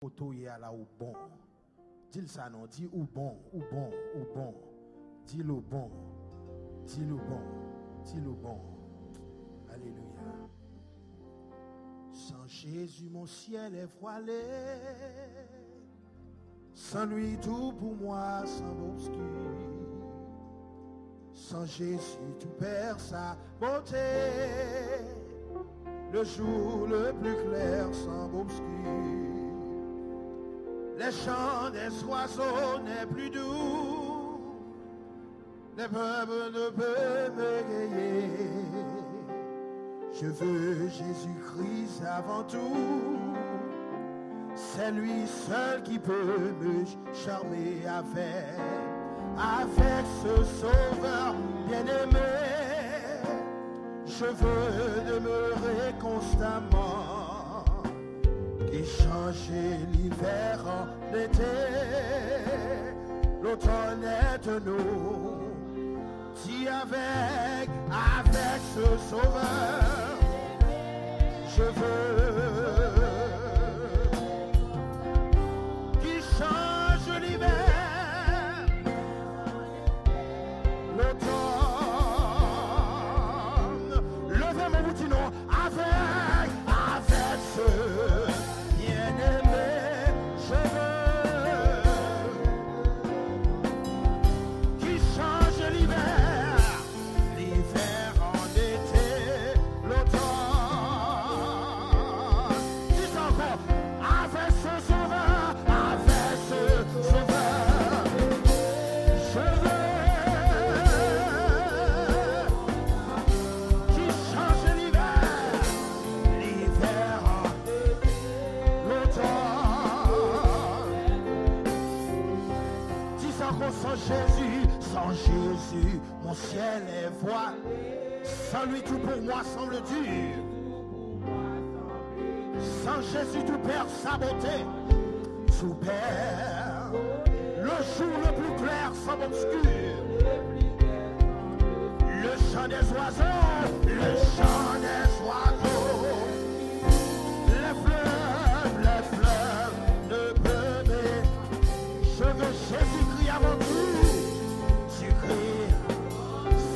Otoye à la ou bon. Dis ça non, dis ou bon, ou bon, ou bon. Dis le bon. Dis le bon. Dis le bon. Alléluia. Sans Jésus, mon ciel est voilé. Sans lui, tout pour moi semble obscur. Sans Jésus, tout perd sa beauté. Le jour le plus clair semble obscur. Les chants des oiseaux n'est plus doux. Les peuples ne peuvent me gagner. Je veux Jésus-Christ avant tout. C'est lui seul qui peut me charmer avec ce sauveur bien-aimé. Je veux demeurer constamment, qui change l'hiver en été, l'automne est de nous. Dis avec ce sauveur, je veux qui change l'hiver, l'automne. Levez mon boutinon avec ce bien-aimé, je veux qui change l'hiver, l'hiver en été, l'automne. Dis encore, avec ce sauveur, je veux qui change l'hiver, l'hiver en l'automne. Dis encore, sans Jésus, mon ciel est voilé. Sans lui, tout pour moi semble dur. Sans Jésus, tout perd sa beauté. Tout perd. Le jour le plus clair semble obscur. Le chant des oiseaux, le chant des oiseaux. Les fleuves ne peuvent m'aider. Je veux Jésus-Christ avant tout. Tu cries,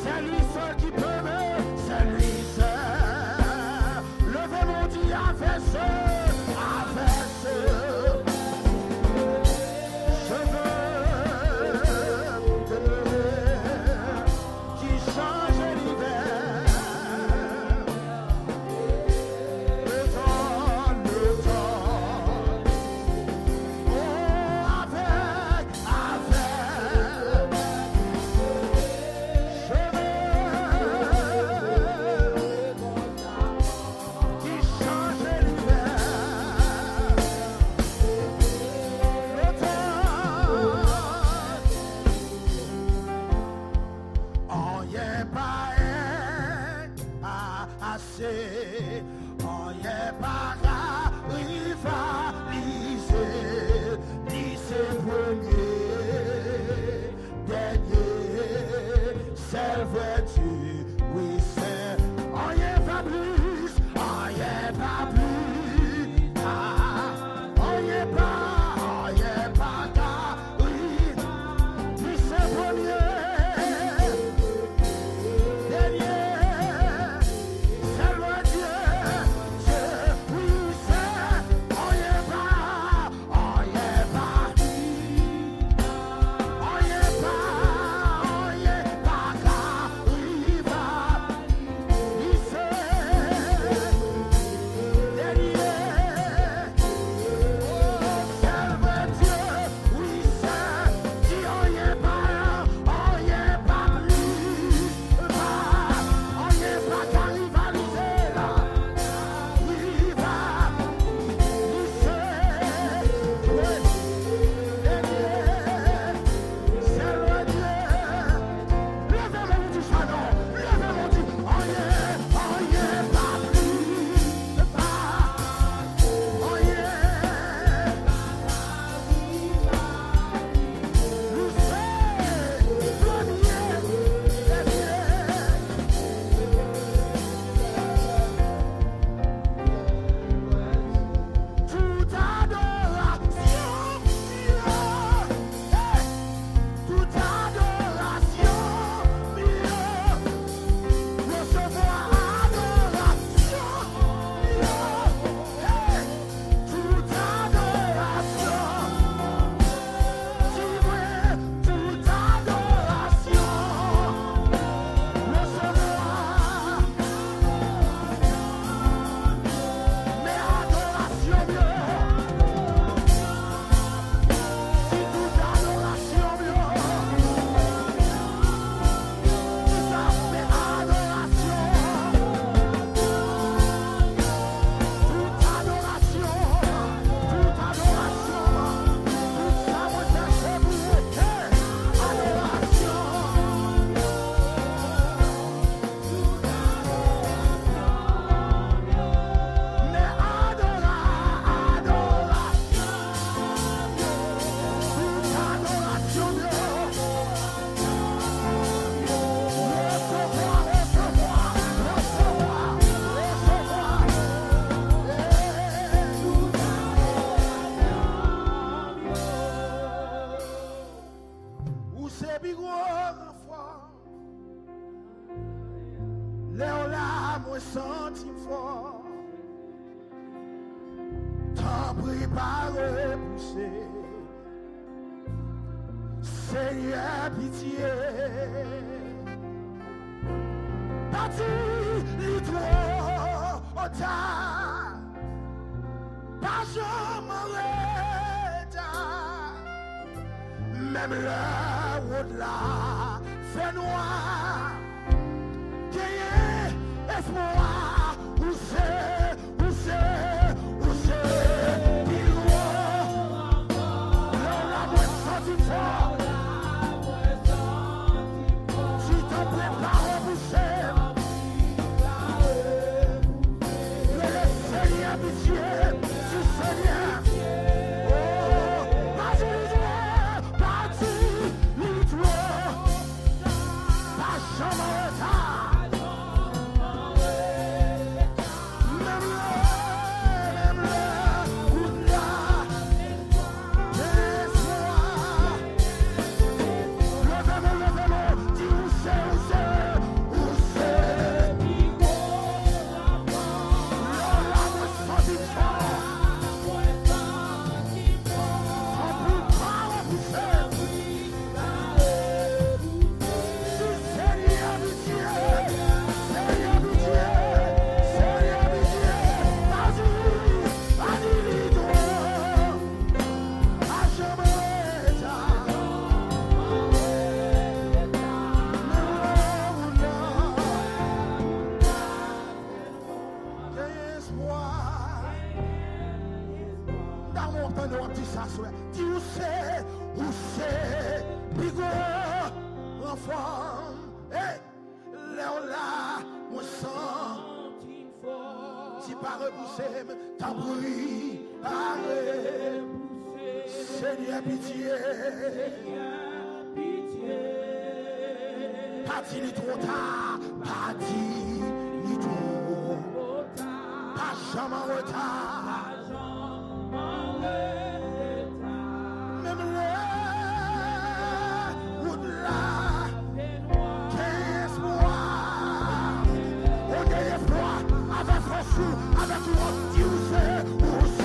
c'est lui seul qui peut m'aider. C'est lui seul. Levez mon Dieu avec ce. Je veux demeurer qui change l'hiver. Le temps. Oh, avec. Je veux qui change l'hiver. On y est pas assez, on y est pas rivaliser, lycée premier, dernier, c'est vrai tu, oui c'est, on y est pas plus, on y est pas plus, on y est pas car, oui, lycée premier. On y est pas sentir fort. T'en préparer pousser. Seigneur, pitié. Parti, l'histoire, au tas. Pas jamais même la route là, fait noir. Gagnez espoir, où c'est, où c'est, où c'est. La voix sentit fort. Si t'en prépares, où c'est. Le Seigneur pitié, du Seigneur. Seigneur pitié, pas dit trop tard, pas dit trop tard, pas jamais en retard, même le route là, qu'est-ce moi, on est froid, avec force, avec toi, Dieu sait, où c'est.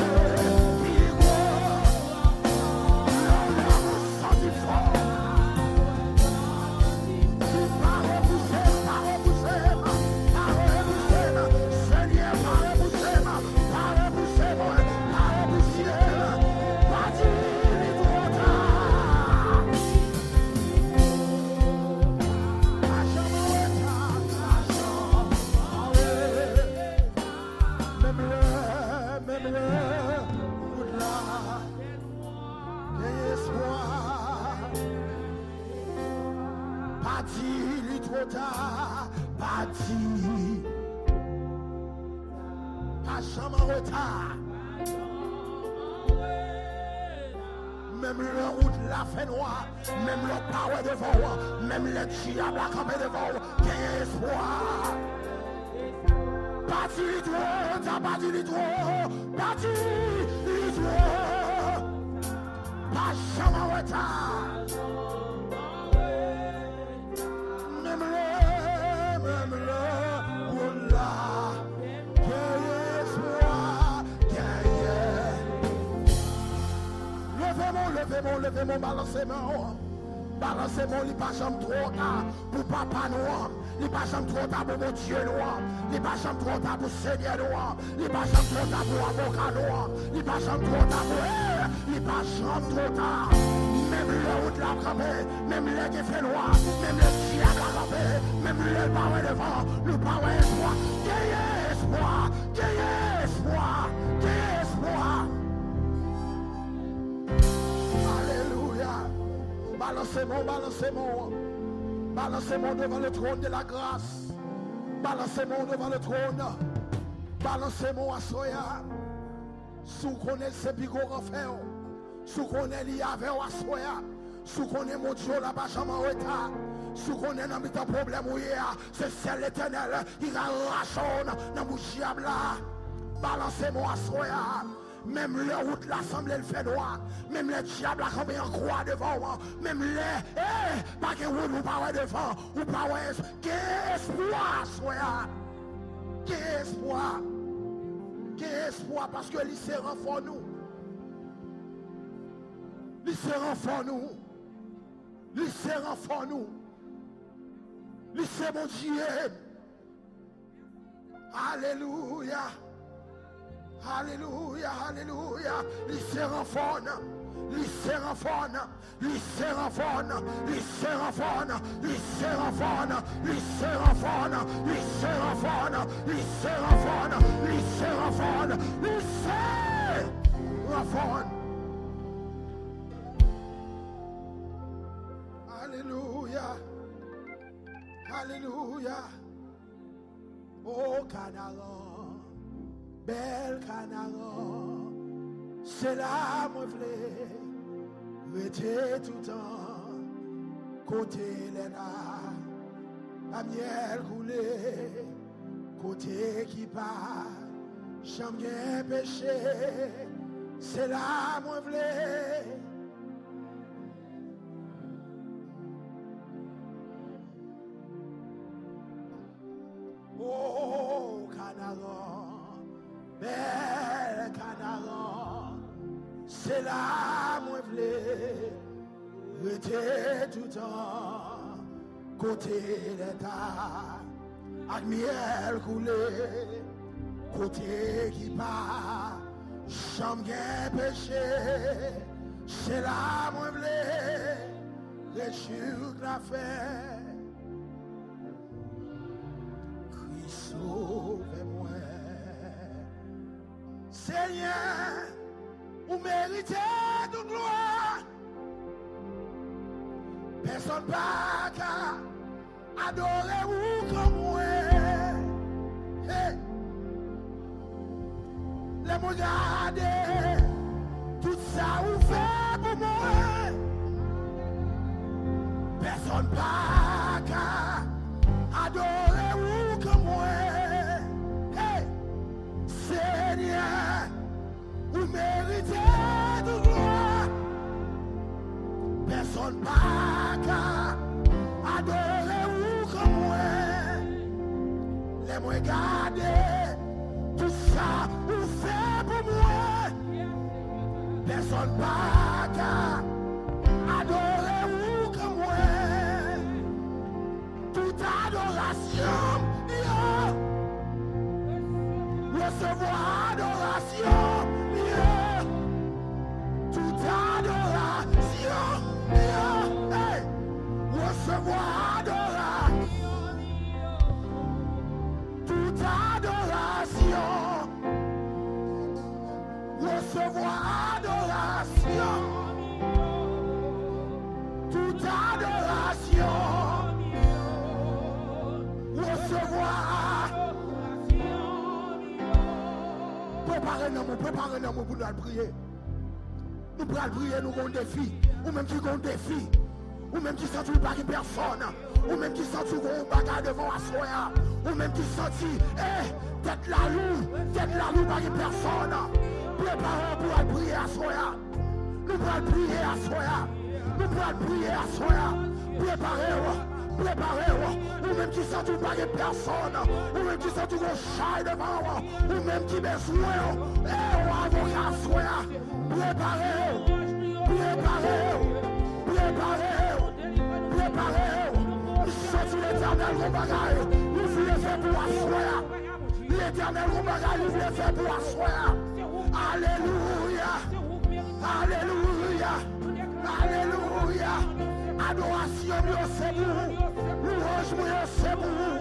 Même le route la fait noir, même le power devant, même le diable a campé devant, quel espoir. Parti l'histoire, t'as parti l'histoire, parti l'histoire, pas jamais en retard. Même le route là, quel espoir, levez-moi, balancez-moi. Balancez-moi, il pas jamais trop tard pour papa noir. Il pas jamais trop tard pour mon Dieu noir. Il pas jamais trop tard pour Seigneur noir. Il pas jamais trop tard pour avocat noir. Il pas jamais trop tard pour il pas jamais trop tard. Même le route la campé, même les qui fait noir, même le diable la campé, même le power devant, le power espoir. Quel espoir, quel espoir, quel espoir. Balancez-moi, balancez-moi. Balancez-moi devant le trône de la grâce. Balancez-moi devant le trône. Balancez-moi à soya. Sous qu'on est ce bigot en fer. Sous qu'on est lié avec à soya. Sous qu'on est mon Dieu là-bas, jamais en retard. Sous qu'on est dans un problème où il y a. C'est celle l'éternel. Il a rachonne dans mon diable là. Balancez-moi à soya. Même le route l'assemblée le fait droit. Même les diables a campé en croix devant. Même les pas que route ou pas devant. Ou pas qu'espoir soit. Quel espoir. Quel espoir parce que lui c'est renfort nous. Lui c'est renfort nous. Lui c'est renfort nous. Lui c'est mon Dieu. Alléluia. Alléluia, alléluia. Lui c'est renfort. Lui c'est renfort. Lui c'est renfort. Lui c'est renfort. Lui c'est renfort. Lui c'est renfort. Lui c'est renfort. Lui c'est renfort. Lui c'est renfort. Lui c'est renfort. Alléluia. Alléluia. Oh Canaan, bel Canaan, c'est là moi v'lais, rester tout le temps, côté l'ena, la miel coulée, côté qui part, jamais péché, c'est là moi v'lais. Oh, Canaan, bel Canaan, c'est là moi v'lais, rester tout le temps, côté l'état, avec miel coulé, côté qui part, jamais péché, c'est là moi v'lais, les chutes la fait. Sauve-moi, Seigneur, vous méritez toute gloire. Personne pas qu'à adorer vous comme moi. Hey. Les mots garder, tout ça vous fait pour moi. Personne pas qu'à adorer vous comme moi. Hey, Seigneur, vous méritez de gloire. Personne pas qu'à adorer vous comme moi. Les moi garder, tout ça vous fait pour moi. Personne pas qu'à adorer vous comme moi. Toute adoration, recevoir adoration, toute adoration, hey, recevoir adoration, toute adoration, recevoir adoration, toute adoration, recevoir. Préparez-nous pour nous prier. Nous pourrons prier, nous avons des défis. Ou même qui ont des défis. Ou même qui sentent pas de personne. Ou même qui sentent qu'on a un bagage devant la soya. Ou même qui sentent, tête la loup, pas de personne. Préparez pour prier à soya. Nous pourrons prier à soya. Nous pourrons prier à soya. Préparez-vous, ou même qui sent tout pas de personne, ou même qui sent tout qu'on chaille devant, ou même qui besoin, ou avocat soya. Préparez-vous, sorti l'éternel au bagaille, nous voulons faire pour assoir. L'éternel au bagaille, nous voulons faire pour assoir. Alléluia, alléluia, alléluia. Adoration, c'est pour vous. Louange, c'est pour vous.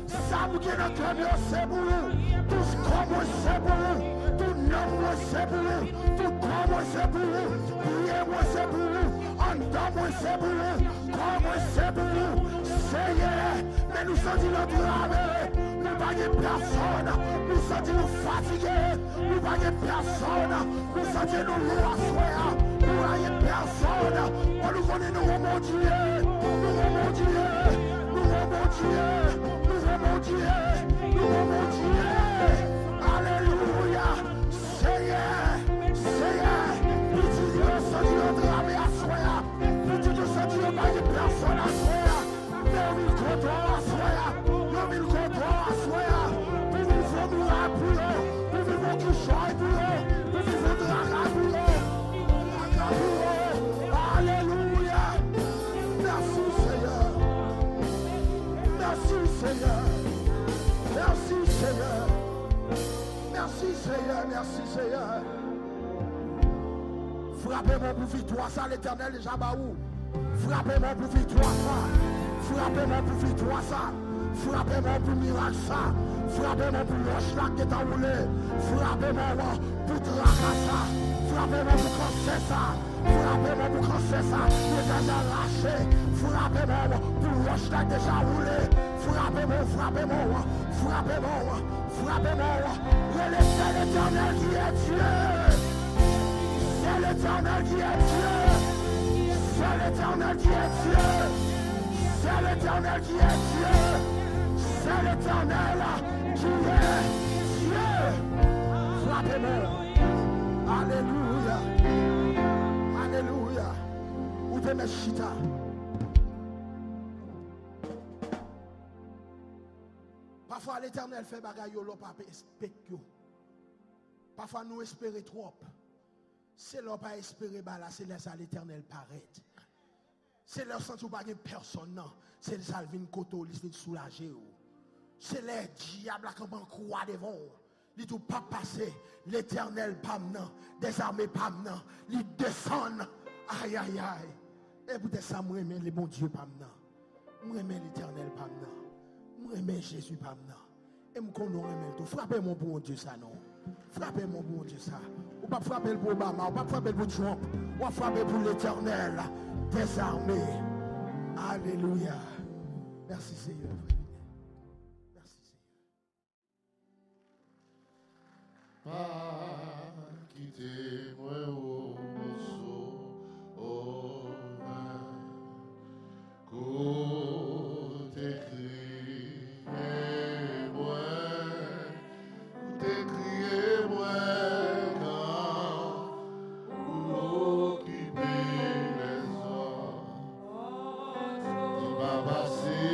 Ça vous qui est notre cœur, c'est pour vous. Tout ce qu'on c'est pour vous. Tout nom, c'est pour vous. Tout corps, c'est pour vous. Priez-moi, c'est pour vous. Entends-moi, c'est pour vous. Corps, c'est pour vous. Seigneur, mais nous sentons notre travail. Nous pas de personne. Nous sentons fatigués. Nous pas de personne. Nous sentons nous loin. Nous pas de personne. On nous connaît, nous mon Dieu. Nous mon Dieu. Nous mon Dieu. Nous mon Dieu. Nous mon Dieu. Alléluia. Seigneur. Seigneur. Nous disons, sentons notre travail à soi. Nous disons, sentons pas de personne à soi. Nous mille contrôles à soi. Nous mille contrôles à soi. Pour nous Merci Seigneur, merci Seigneur. Frappez-moi pour victoire, ça l'Éternel déjà baou. Frappez-moi pour victoire, ça. Frappez-moi pour victoire, ça. Frappez-moi pour miracle, ça. Frappez-moi pour roche là qui est enroulé. Frappez-moi pour tracas, ça. Frappez-moi pour cancer, ça. Frappez-moi pour cancer, ça. Déjà lâché. Frappez-moi pour roche là déjà roulé. Frappez-moi, frappez-moi, frappez-moi, frappez-moi. C'est l'Éternel qui est Dieu. C'est l'Éternel qui est Dieu. C'est l'Éternel qui est Dieu. C'est l'Éternel qui est Dieu. C'est l'Éternel qui est Dieu. Frappez-moi. Alléluia. Alléluia. Où te mets chita? Parfois l'Éternel fait bagaille yo l'on pas expecte yo. Parfois nous espérons trop. C'est l'on pas espérer là, c'est là ça l'Éternel paraît. C'est leur sens où pas personne non, c'est ça vient koto, il vient soulager ou. C'est les diables qui vont croire devant. Il tout pas passer, l'Éternel pas maintenant, des armées pas maintenant, il descend. Aïe aïe aïe. Et pour ça moi aimer le bon Dieu pas maintenant. Moi aimer l'Éternel pas maintenant. Moi aimer Jésus pas maintenant. Et me connais tout. Frappez mon bon Dieu ça non. Frappez mon bon Dieu ça. Ou pas frapper pour Obama, ou pas frapper pour Trump, ou frapper pour l'Éternel des armées. Alléluia. Merci Seigneur. Merci Seigneur. Pas quitter moi au morceau, côté crier moi, côté crier moi quand vous occupez les hommes, il va passer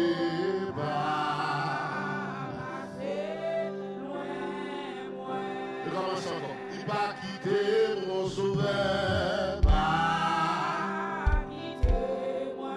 il va quitter mon sauveur. Pas quitter moi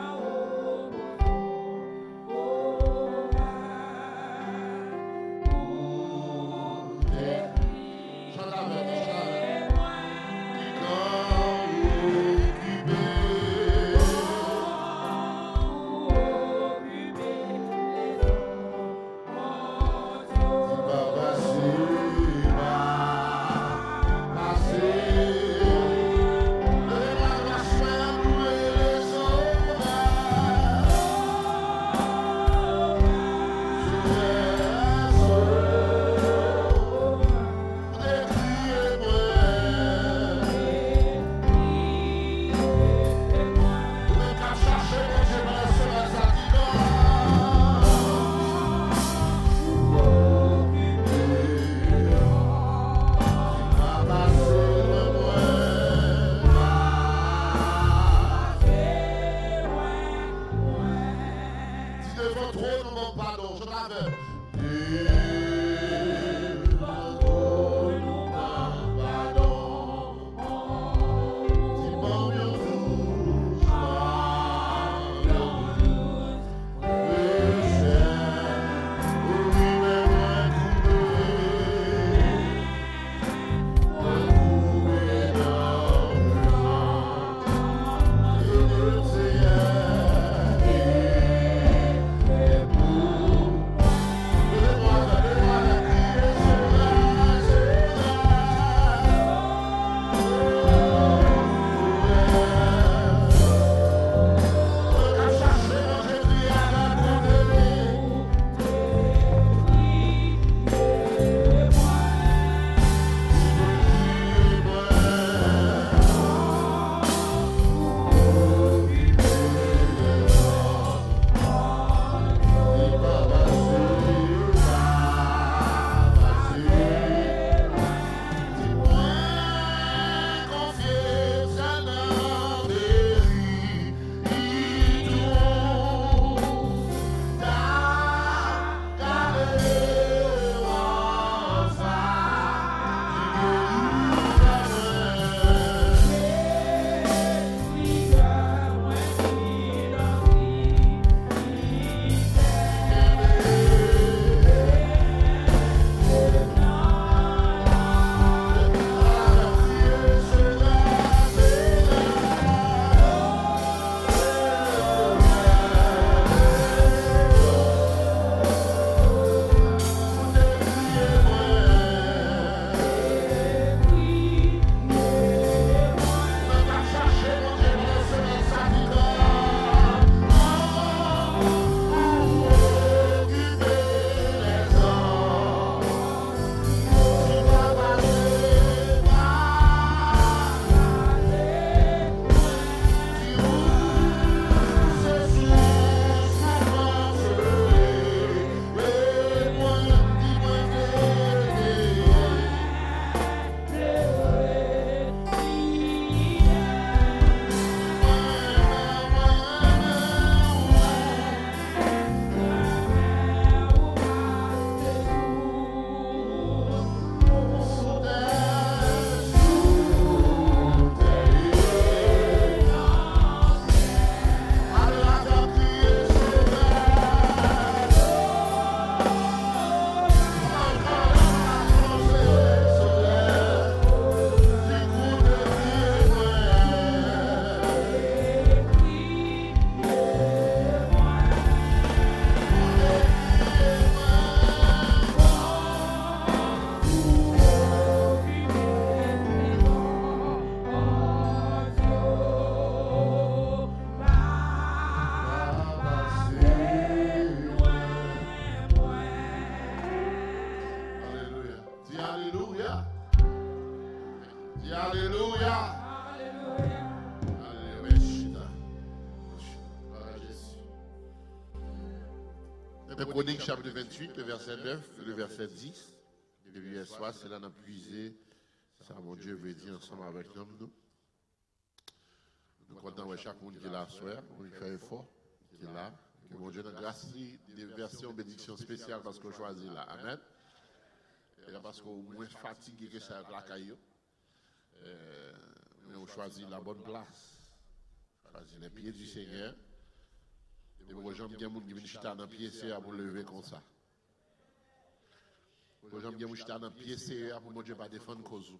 Dis Alléluia. Alléluia. Alléluia. Le Chronique chapitre 28, le verset 9, le verset 10. Depuis hier soir, c'est là qu'on a puisé. Ça, mon Dieu veut dire ensemble avec nous. Nous comptons avec chaque monde qui est là ce soir, on fait effort, qui est là. Que mon Dieu nous grâce des versions bénédiction spéciale parce qu'on choisit là. Amen. Et là parce qu'on est moins fatigué que ça avec la caillou. Mais on choisit la bonne place. On choisit les pieds du Seigneur. Et pour les gens qui ont des gens dans les pieds, c'est à vous lever comme ça. Pour les gens qui ont des gens dans les pieds, c'est à pour mon Dieu pas défendre cause.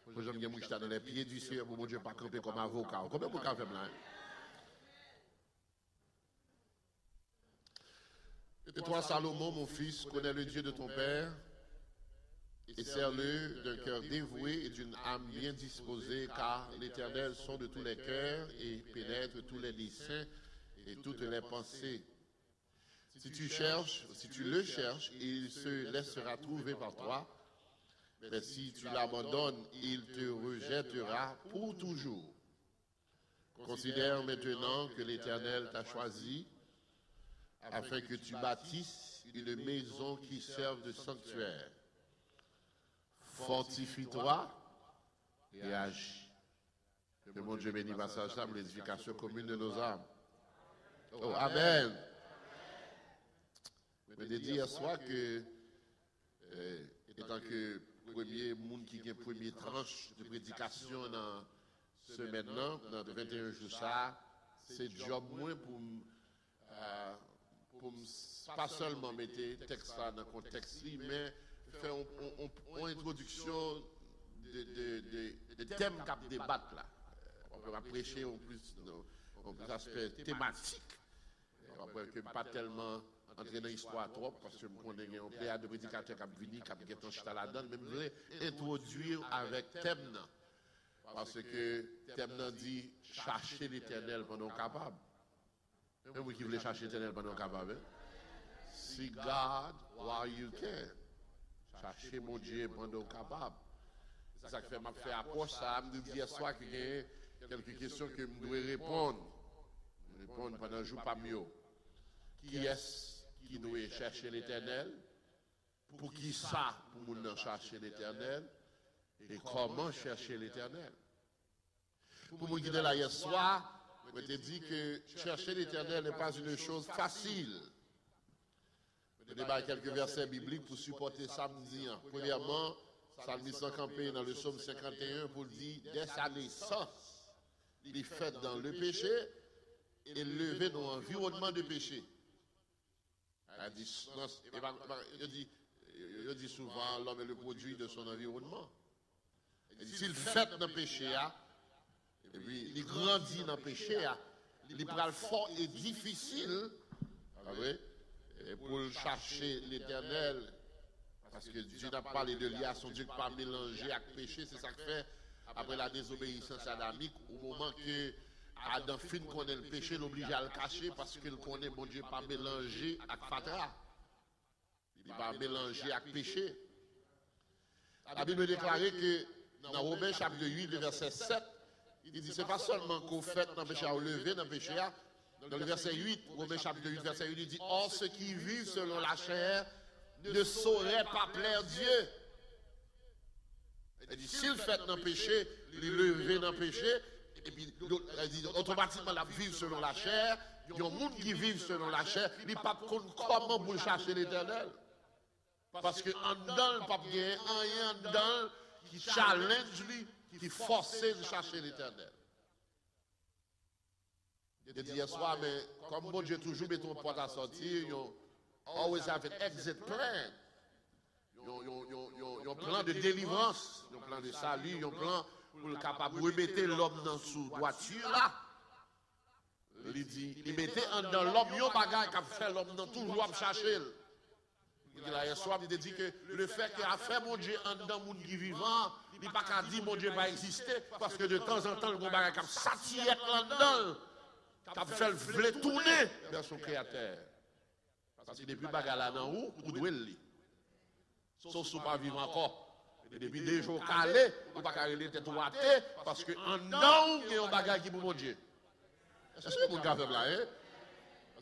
Pour les gens qui ont des gens dans les pieds du Seigneur, pour mon Dieu pas camper comme avocat. Combien de cas fait là? Et toi, Salomon, mon fils, connais le Dieu de ton père et sers-le d'un cœur dévoué et d'une âme bien disposée, car l'Éternel sonde de tous les cœurs et pénètre tous les desseins et toutes les pensées. Si tu le cherches, il se laissera trouver par toi. Mais si tu l'abandonnes, il te rejettera pour toujours. Considère maintenant que l'Éternel t'a choisi afin que tu bâtisses une maison qui serve de sanctuaire. Fortifie-toi et agis. Que mon Dieu bénisse passage ça pour l'édification commune de nos âmes. Oh, amen. Je vais dire hier soir que, étant que premier monde qui a première tranche de prédication dans ce semaine, dans 21 jours, ça, c'est job moins pour pas seulement mettre le texte dans le contexte, mais faire une introduction de thèmes qu'on débat là. On peut prêcher en plus aspect thématique. On peut pas tellement entrer dans l'histoire trop, parce que nous connaissons un pléiade de prédicateurs qui viennent, qui ont été là-dedans, mais nous voulons introduire avec thème. Parce que thème dit chercher l'Éternel pendant capable. Même vous qui voulez chercher l'Éternel pendant capable. See God while you can. Chercher mon Dieu pendant capable. C'est ça que fait m'a fait approche ça, me dit hier soir qu'il y a quelques questions que je dois répondre. Répondre pendant le jour pas mieux. Qui est-ce qui doit chercher l'Éternel? Pour qui ça pour nous chercher l'Éternel? Et comment chercher l'Éternel? Pour nous guider là hier soir, je te dis que chercher l'Éternel n'est pas une chose facile. Je débat quelques versets bibliques pour supporter samedi. Premièrement, Psalmiste campé dans le psaume 51 pour dire dès sa naissance, il est fait dans le péché et levé dans l'environnement de péché. Il dit souvent l'homme est le produit de son environnement. S'il fait dans le péché, et puis il grandit dans le péché, il prend fort et difficile pour chercher l'Éternel. Parce que Dieu n'a pas parlé de lier son Dieu pas mélangé avec péché, c'est ça que fait après la désobéissance adamique, au moment que Adam fin connaît le péché, l'oblige à le cacher parce qu'il connaît mon Dieu pas mélangé avec fatra. Il va mélanger avec péché. La Bible déclare que dans Romains chapitre 8, le verset 7, il dit c'est pas seulement qu'on fait dans le péché, à lever dans le péché. Dans le verset 8, Romains chapitre 8, verset 8, il dit or ceux qui vivent selon la chair ne sauraient pas plaire Dieu. Il dit s'il fait dans le péché, il lever dans le péché, et puis il dit automatiquement la vivre selon la chair. Il y a des gens qui vivent selon la chair, ils ne savent pas comment pour chercher l'Éternel. Parce qu'en dedans, le pape gagne rien dedans qui challenge lui, qui force de chercher l'Éternel. Je dis hier soir, mais comme bon Dieu toujours met ton porte à sortir, you always have an exit plan. Ils ont un plan de délivrance, ils ont un plan de salut, ils ont un plan pour le capable de remettre l'homme dans sous voiture là. Il dit, il mettait dans l'homme, il y a un bagage qui a fait l'homme dans toujours à chercher. Il dit là, hier soir, il dit que le fait qu'il a fait mon Dieu en dedans, mon qui vivant, il n'a pas qu'à dire mon Dieu va exister, parce que de temps en temps, le bon bagage qui a satiré là-dedans, qui a fait le tourner vers son créateur. Parce que depuis bagage là dans où, vous devez le lire. Sauf si vous ne pas vivre encore. Et depuis 2 jours calés, ou pas calé tête ouatée, parce que en dedans, il y a un bagage qui pour mon Dieu. Est-ce que mon gars fait là, hein?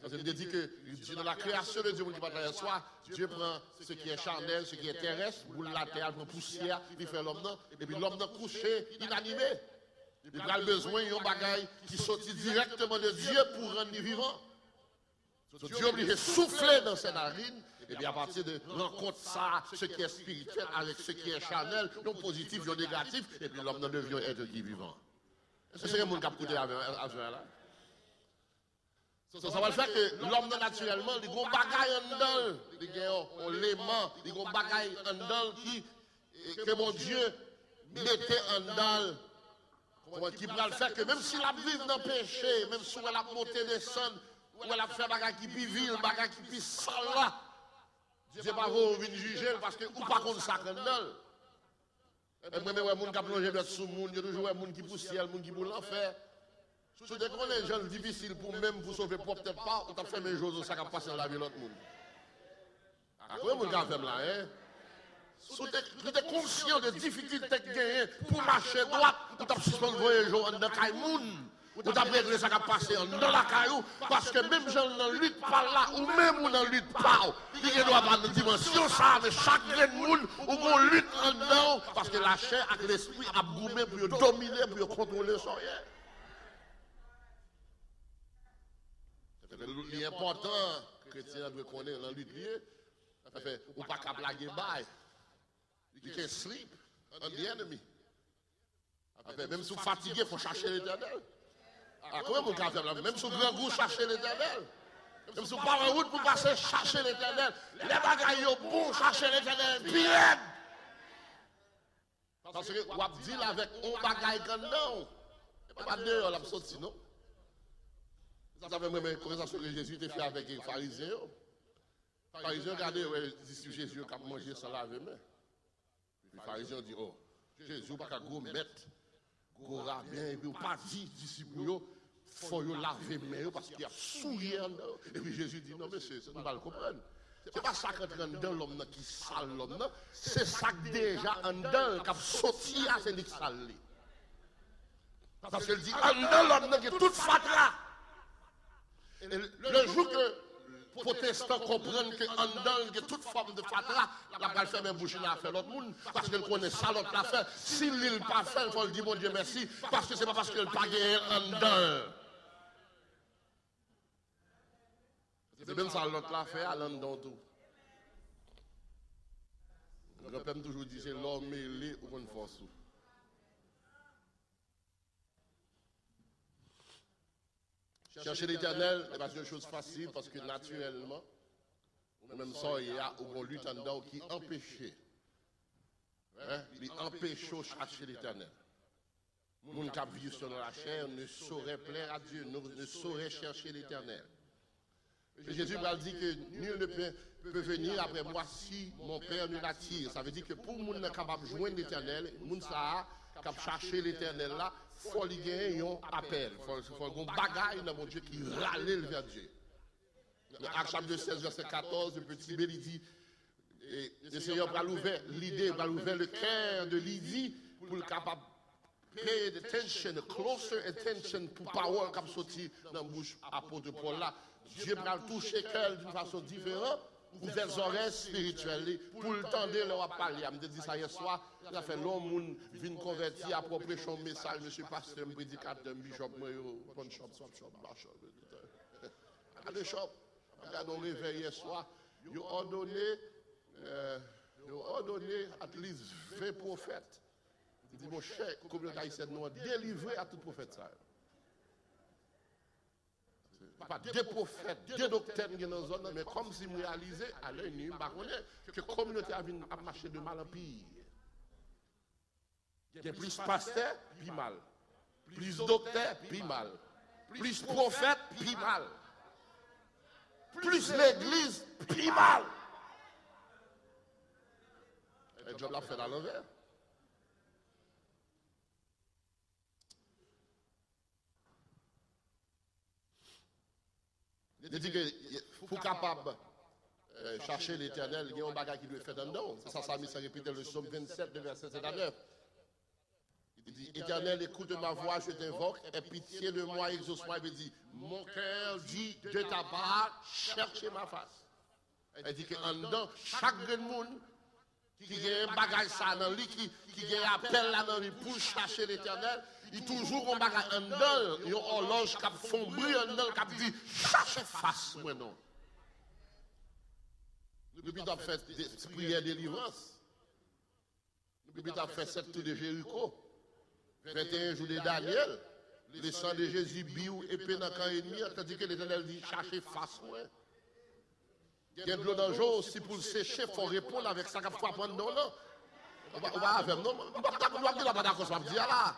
Parce que dit que dans la création de Dieu, qui va travailler soi, Dieu prend ce qui est charnel, ce qui est terrestre, boule la terre, prend poussière, il fait l'homme, et puis l'homme couché, inanimé. Il a besoin d'un bagage qui sortit directement de Dieu pour rendre vivant. Dieu obligé de souffler dans ses narines, et bien à partir de rencontre ça, ce qui est spirituel avec ce qui est charnel, non positif, non négatif, et puis l'homme devient être qui vivant. Est-ce que c'est le monde qui a coûté à faire là? Ça va le faire que l'homme naturellement, il y a un bagage en dedans, il y a un léman, il y a un bagage en dedans que mon Dieu mettait en dedans, qui va le faire que même s'il a vécu dans le péché, même si elle a monté descendre, ou elle a fait un bagage qui est vil, un bagage qui est sale là, Dieu va venir juger parce que ou pas contre ça en dedans. Et moi, il y a des gens qui plongent dans sous le monde, il y a toujours des gens qui poussent ciel, des gens qui pour l'enfer. Si vous avez des gens difficiles pour même vous sauver, peut-être pas, vous avez fait mes choses, ça va passer dans la vie de l'autre monde. Comment vous avez fait là, hein? Si vous êtes conscient des difficultés que vous avez pour marcher droit, vous avez suspendu le voyage dans le caillou. Vous avez réglé ça va passer dans la caillou, parce que même gens ne lutte pas là, ou même on ne lutte pas, il doit avoir une dimension, ça, mais chaque monde, on lutte en dedans, parce que la chair et l'esprit a goumé pour dominer, pour contrôler son rien. L'important que le chrétien doit connaître dans la lutte liée, ou pas qu'à blaguer bail. You can sleep on the enemy. Même si vous fatiguez, il faut chercher l'éternel. Comment mon gars fait là? Même si vous grand goût, chercher l'éternel. Même si vous parlez en route pour passer, chercher l'éternel. Les bagailles au bon, chercher l'éternel. Bien! Parce que vous avez dit avec un bagaille quand non. Pas deux, on l'a sorti, non? Vous savez même la conversation que Jésus était fait avec les pharisiens. Les pharisiens regardaient, si Jésus a mangé sans laver main. Les pharisiens disent, oh, Jésus n'a pas gros maître, gros rabbin, et puis pas dit, disciples, il faut laver main parce qu'il y a souillé en dedans. Et puis Jésus dit, non, monsieur, ça ne va pas le comprendre. Ce n'est pas ça qui est en dedans l'homme qui sale l'homme, c'est ça qui déjà en dedans qui a sorti à ce qui sale. Parce qu'elle dit, en dedans l'homme qui est toute fatra. Le jour que les protestants comprennent qu'en dedans, il y a toute forme de fatra, la va faire même boucher à faire l'autre monde, parce qu'elle connaît ça, l'autre l'a fait. S'il ne l'a pas fait, il faut le dire, mon Dieu, merci, parce que ce n'est pas parce qu'elle n'a pas gagné en dedans. C'est même ça, l'autre l'a fait, à l'en dedans tout. Le peuple toujours dit, c'est l'homme mêlé ou une force. Chercher l'éternel n'est pas une chose facile parce que naturellement, même ça, il y a une lutte en dedans qui empêche. Il empêche de chercher l'éternel. Mon qui vit sur la chair ne saurait plaire à Dieu, ne saurait chercher l'éternel. Jésus va dire que nul ne peut venir après moi si mon Père ne l'attire. Ça veut dire que pour moun capable de joindre l'éternel, moun ça cap chercher l'éternel là, il faut lui gagner un appel. Il faut un bagaille dans mon Dieu qui râle vers Dieu. Acte chapitre 16, verset 14, le petit Bé dit, le Seigneur va l'ouvrir l'idée, va l'ouvrir le cœur de Lydie pour le capable pay attention, closer attention pour parole qui sorti dans la bouche apôtre Paul là. Dieu va toucher cœur d'une façon différente. Ouvert les oreilles spirituelles pour le temps de leur parler. Je me dis ça hier soir, ça fait l'homme qui vient convertir à propre son message, monsieur pasteur, prédicateur, bishop, bon shop, le shop. Regarde, on réveille hier soir, ils ont ordonné at least 20 prophètes. Il dit, mon cher, communauté haïtienne, nous délivré à tout prophète ça. Pas des prophètes, des docteurs qui sont dans la zone, mais comme si nous réalisons à l'œil nu, que la communauté a marché de mal en pire. Il y a plus pasteurs, puis mal. Plus docteurs, puis mal. Plus prophètes, puis mal. Plus l'église, puis mal. Le job l'a fait à l'envers. Il dit que pour capable chercher l'éternel, il y a un bagage qui doit être fait dedans. C'est ça, Samy s'est répété le psaume 27, de verset 7 à 9. Il dit, éternel, écoute ma voix, je t'invoque, aie pitié de moi, exauce-moi. Il dit, mon cœur dit de ta part, cherchez ma face. Elle dit qu'en dedans, chaque monde qui a un bagage ça dans lui, qui a un appel là dans lui pour chercher l'éternel, il toujours un bagage en dedans, il y a une horloge qui font bruit en dedans, qui dit, cherchez face, moi non. Depuis tu as fait des prières de délivrance, depuis tu as fait 7 tours de Jéricho, 21 jours de Daniel, le sang de Jésus, biou, épée dans le camp ennemi, tandis que l'Éternel dit, cherchez face, moi. Il y a de l'eau dans le jour aussi pour le sécher, il faut répondre avec ça qu'il faut apprendre. Non, non. On va faire, non, on va pas d'accord, on va dire là.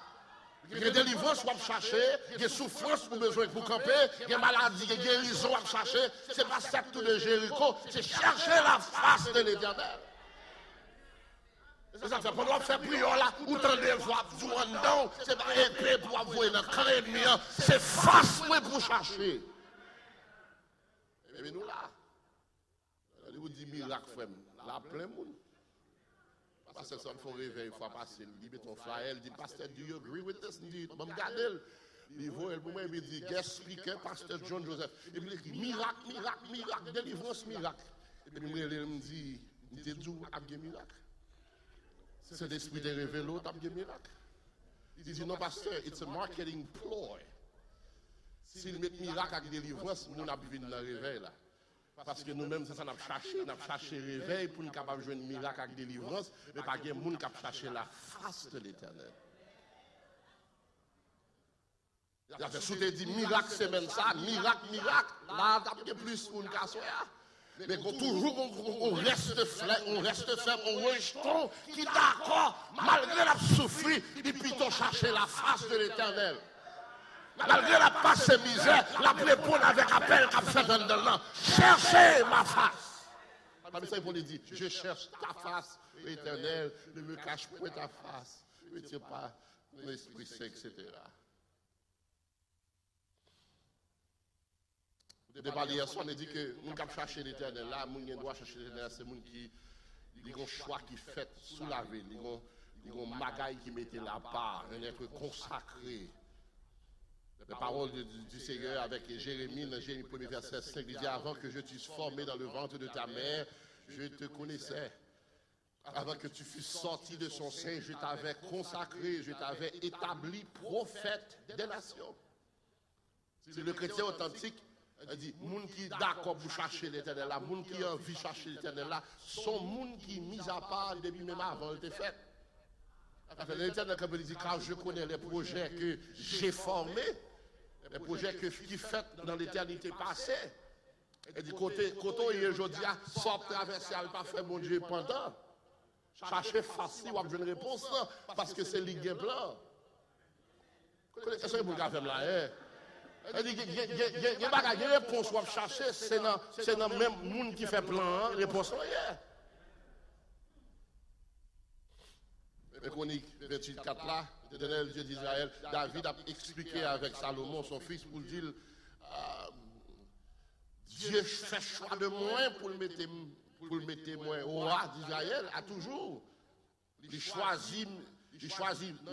Il y a des délivrances pour chercher, il y a des souffrances pour besoin pour camper, il y a des maladies, il y a des guérisons à chercher. Ce n'est pas cette tour de Jéricho, c'est chercher la face de l'Éternel. C'est ça, c'est pour nous faire prière là, ou tendez voix, vous en dedans, c'est pas épée pour avoir dans le camp ennemi, c'est face pour chercher. Et bien nous là. Il vous dit miracle, frère. Là, plein de monde. Parce que ça me fait réveil une fois passé. Il met ton flyer, il dit, Pastor, do you agree with this? Il dit, bon, regardez. Il voit, il dit, guest speaker, Pastor John Joseph. Il me dit, miracle, miracle, miracle, délivrance, miracle. Et puis, il me dit, il dit, d'où a un miracle? C'est l'esprit de révéler l'autre, a un miracle. Il dit, non, Pastor, it's a marketing ploy. S'il met miracle avec délivrance, nous n'avons pas dans le réveil là. Parce que nous-mêmes, c'est ça, nous avons cherché réveil pour nous capables de jouer un miracle avec délivrance, mais pas de monde qui a cherché la face de l'Éternel. Si tu dis miracle, c'est même ça, miracle, miracle, là, tu as plus pour nous casser. Mais toujours, on reste faible, on rejetons, qui d'accord, malgré la souffrir, et puis on chercher la face de l'Éternel. Malgré la passe et misère, la répondre avec appel qu'a fait dans le nom. Cherchez ma face. Comme ça, il faut dire, je cherche ta face, éternelle, ne me cache pas ta face, ne me tire pas l'Esprit Saint, etc. De parler hier soir, on a dit que nous avons cherché l'éternel là, nous doit chercher l'éternel, c'est nous qui ont un choix qui fait sous la ville, ils ont un magaï qui mettait la part, un être consacré. La parole du Seigneur avec Jérémie, dans Jérémie 1er verset 5, il dit, avant que je t'eusse formé dans le ventre de ta mère, je te connaissais. Avant que tu fusses sorti de son sein, je t'avais consacré, je t'avais établi prophète des nations. C'est le chrétien authentique. Il dit, moun qui d'accord pour chercher l'éternel là, moun qui a envie de chercher l'éternel là, sont moun qui mis à part depuis même avant le fait. L'éternel dit, car je connais les projets que j'ai formés, les projets qui fait dans l'éternité passée. Il dit, côté et aujourd'hui, sans traverser, elle pas fait mon Dieu pendant. Cherchez facile, ou avez une réponse, parce que c'est l'igué blanc. Qu'est-ce que vous avez là? Il dit, il y a une réponse ou chercher, c'est dans le même monde qui fait plan, réponse là. Chronique 28:4 là, l'Éternel Dieu d'Israël, David a expliqué avec Salomon, son fils, pour dire, Dieu fait choix de moi pour le mettre moi au roi d'Israël, à toujours. Il choisit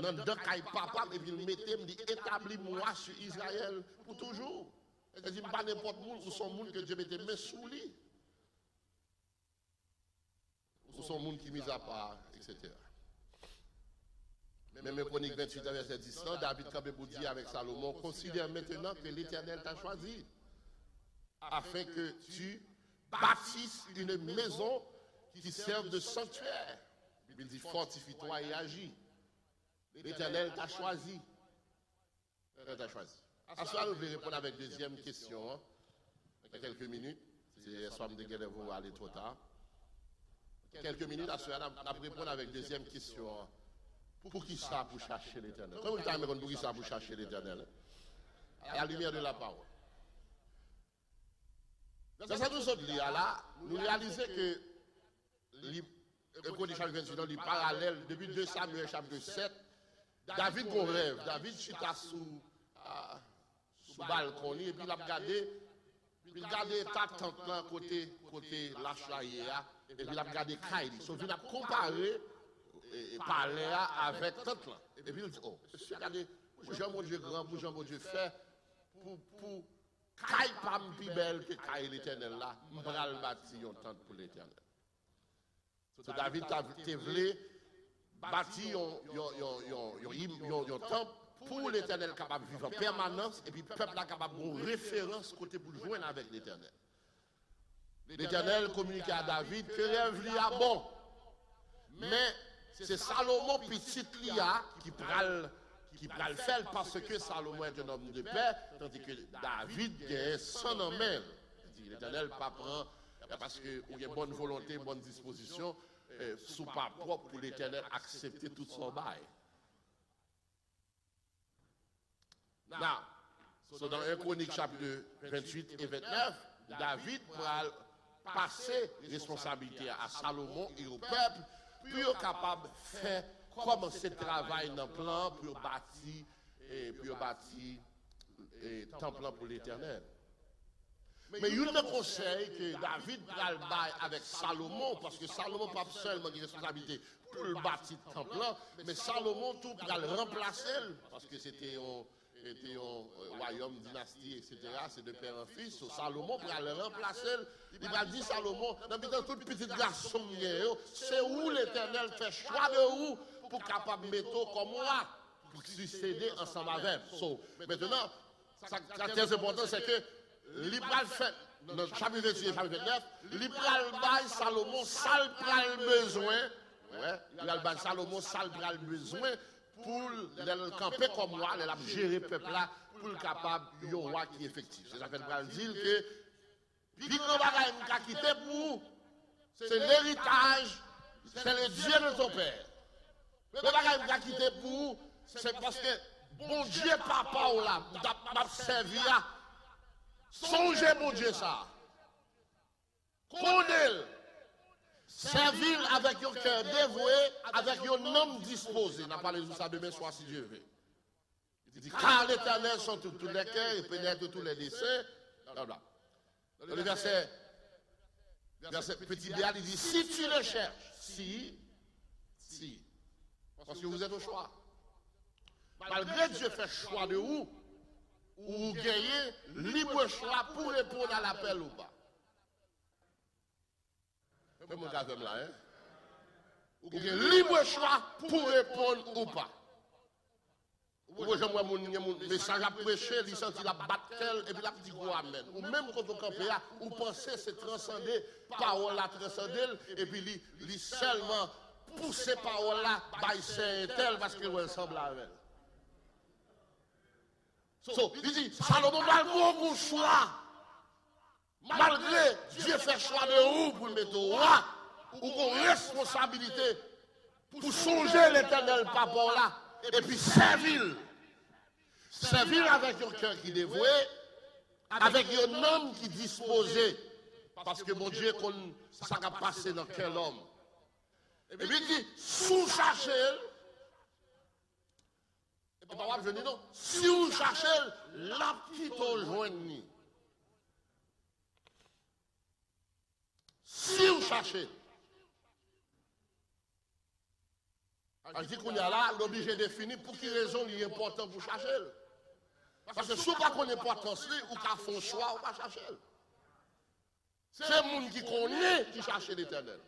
dans deux cailles papa, et puis il établit moi sur Israël pour toujours. Il dit, pas n'importe où, ou son monde que Dieu mette mes sous lui. Ou son monde qui mise à part, etc. Même Chronique 28, verset 10, David dit avec Salomon, considère maintenant que l'Éternel t'a choisi, afin que tu bâtisses une maison qui serve de sanctuaire. Il dit, fortifie-toi et agis. L'Éternel t'a choisi. L'Éternel t'a choisi. À ce soir, nous allons répondre avec deuxième question. Dans quelques minutes. C'est soir de vous aller trop tard. Quelques minutes, à ce soir, nous allons répondre avec deuxième question. Pour qui ça pour chercher l'éternel? Comment vous avez pour qui ça pour chercher l'éternel? À la lumière de la parole. Dans cette chose là, nous réalisons que le Code chapitre 28, le parallèle, depuis 2 Samuel chapitre 7, David qu'on rêve. David chita sous balcon, et puis il a regardé, Puis regardez ta tante là, côté la chahier, et puis il a regardé Kaili. Sauf qu'il a comparé et parlé avec tante là. Et puis il dit, oh, regardez, Jean mon Dieu grand, pour Jean mon Dieu fait, pour Kaili pas plus belle que Kaili l'éternel là, m'bral bâti une tente pour l'éternel. So David t'a voulu bâti un temple pour l'éternel capable de vivre en permanence et puis le peuple là capable de référence côté pour joindre avec l'éternel. L'éternel communique à David que rêve lui a bon. Mais c'est Salomon petit Lia qui pral faire parce que Salomon est un homme de paix, tandis que David est son homme. L'éternel pas prend parce qu'il y a bonne volonté, bonne disposition, sous pas propre pour l'éternel accepter tout son bail. Now, so dans 1 Chronique chapitre 28 et 29, David va passer responsabilité à Salomon et au peuple pour être capable de faire commencer le travail dans le plan pour bâtir temple pour l'éternel. Mais il y a un conseil que David va le bail avec Salomon, parce que Salomon n'a pas seulement une responsabilité pour le bâtir temple, mais Salomon tout va le remplacer, parce que c'était un royaume, dynastie, etc. C'est de père en fils. So, Salomon va le remplacer. Il va dire Salomon, dans tout petit garçon, c'est où l'Éternel fait choix de où pour capable de mettre comme moi, pour succéder ensemble avec. So, maintenant, ce qui est très important, c'est que l'Ibral fait, dans le chapitre 28 et chapitre 29, l'Ibral bail Salomon, sale pral besoin, l'Ibral Salomon, sale pral besoin, pour le camper comme moi, le gérer le peuple là, pour le capable de roi qui est effectif. C'est ça fait dire que, puis qu'on va quitter pour, c'est l'héritage, c'est le Dieu de ton père. Le bagage va quitter pour, c'est parce que, bon Dieu, papa, ou là, m'a servi là. Songez, mon Dieu, ça. Connais-le. Servir avec un cœur dévoué, avec un homme disposé. On a parlé de ça demain soir si Dieu veut. Il dit, car l'Éternel sont tous les cœurs et pénètre tous les desseins. Le verset petit Béal, il dit, si tu le cherches, si, parce que vous êtes au choix. Malgré Dieu fait choix de vous, ou gagnez libre choix pour répondre à l'appel ou pas. C'est mon cas là, hein? Ou gagnez libre choix pour répondre ou pas. Ou j'aimerais mon message à prêcher, il senti la battle et puis la petite voix amen. Ou même quand on campe là, ou pensez c'est transcender, parole à transcender, et puis il seulement pousser parole là, by c'est tel parce qu'il ressemble à elle. So, il dit, Salomon va le bon choix. Malgré Dieu fait choix de vous pour le mettre au roi, ou qu'on responsabilité pour songer l'éternel papa là, et puis servir. Servir avec un cœur qui est dévoué, avec un homme qui est disposé. Parce que mon Dieu, ça a passé dans quel homme. Et puis il dit, sous-cherchez. Et pas je dis non, si vous cherchez, la petite joigne. Si vous cherchez. Je dis qu'on est là, l'obligé de définir pour quelle raison il est important pour chercher. Parce que si vous ne connaissez pas l'importance, ou qu'à font choix, ou pas chercher. C'est le monde qui connaît qui cherche l'éternel.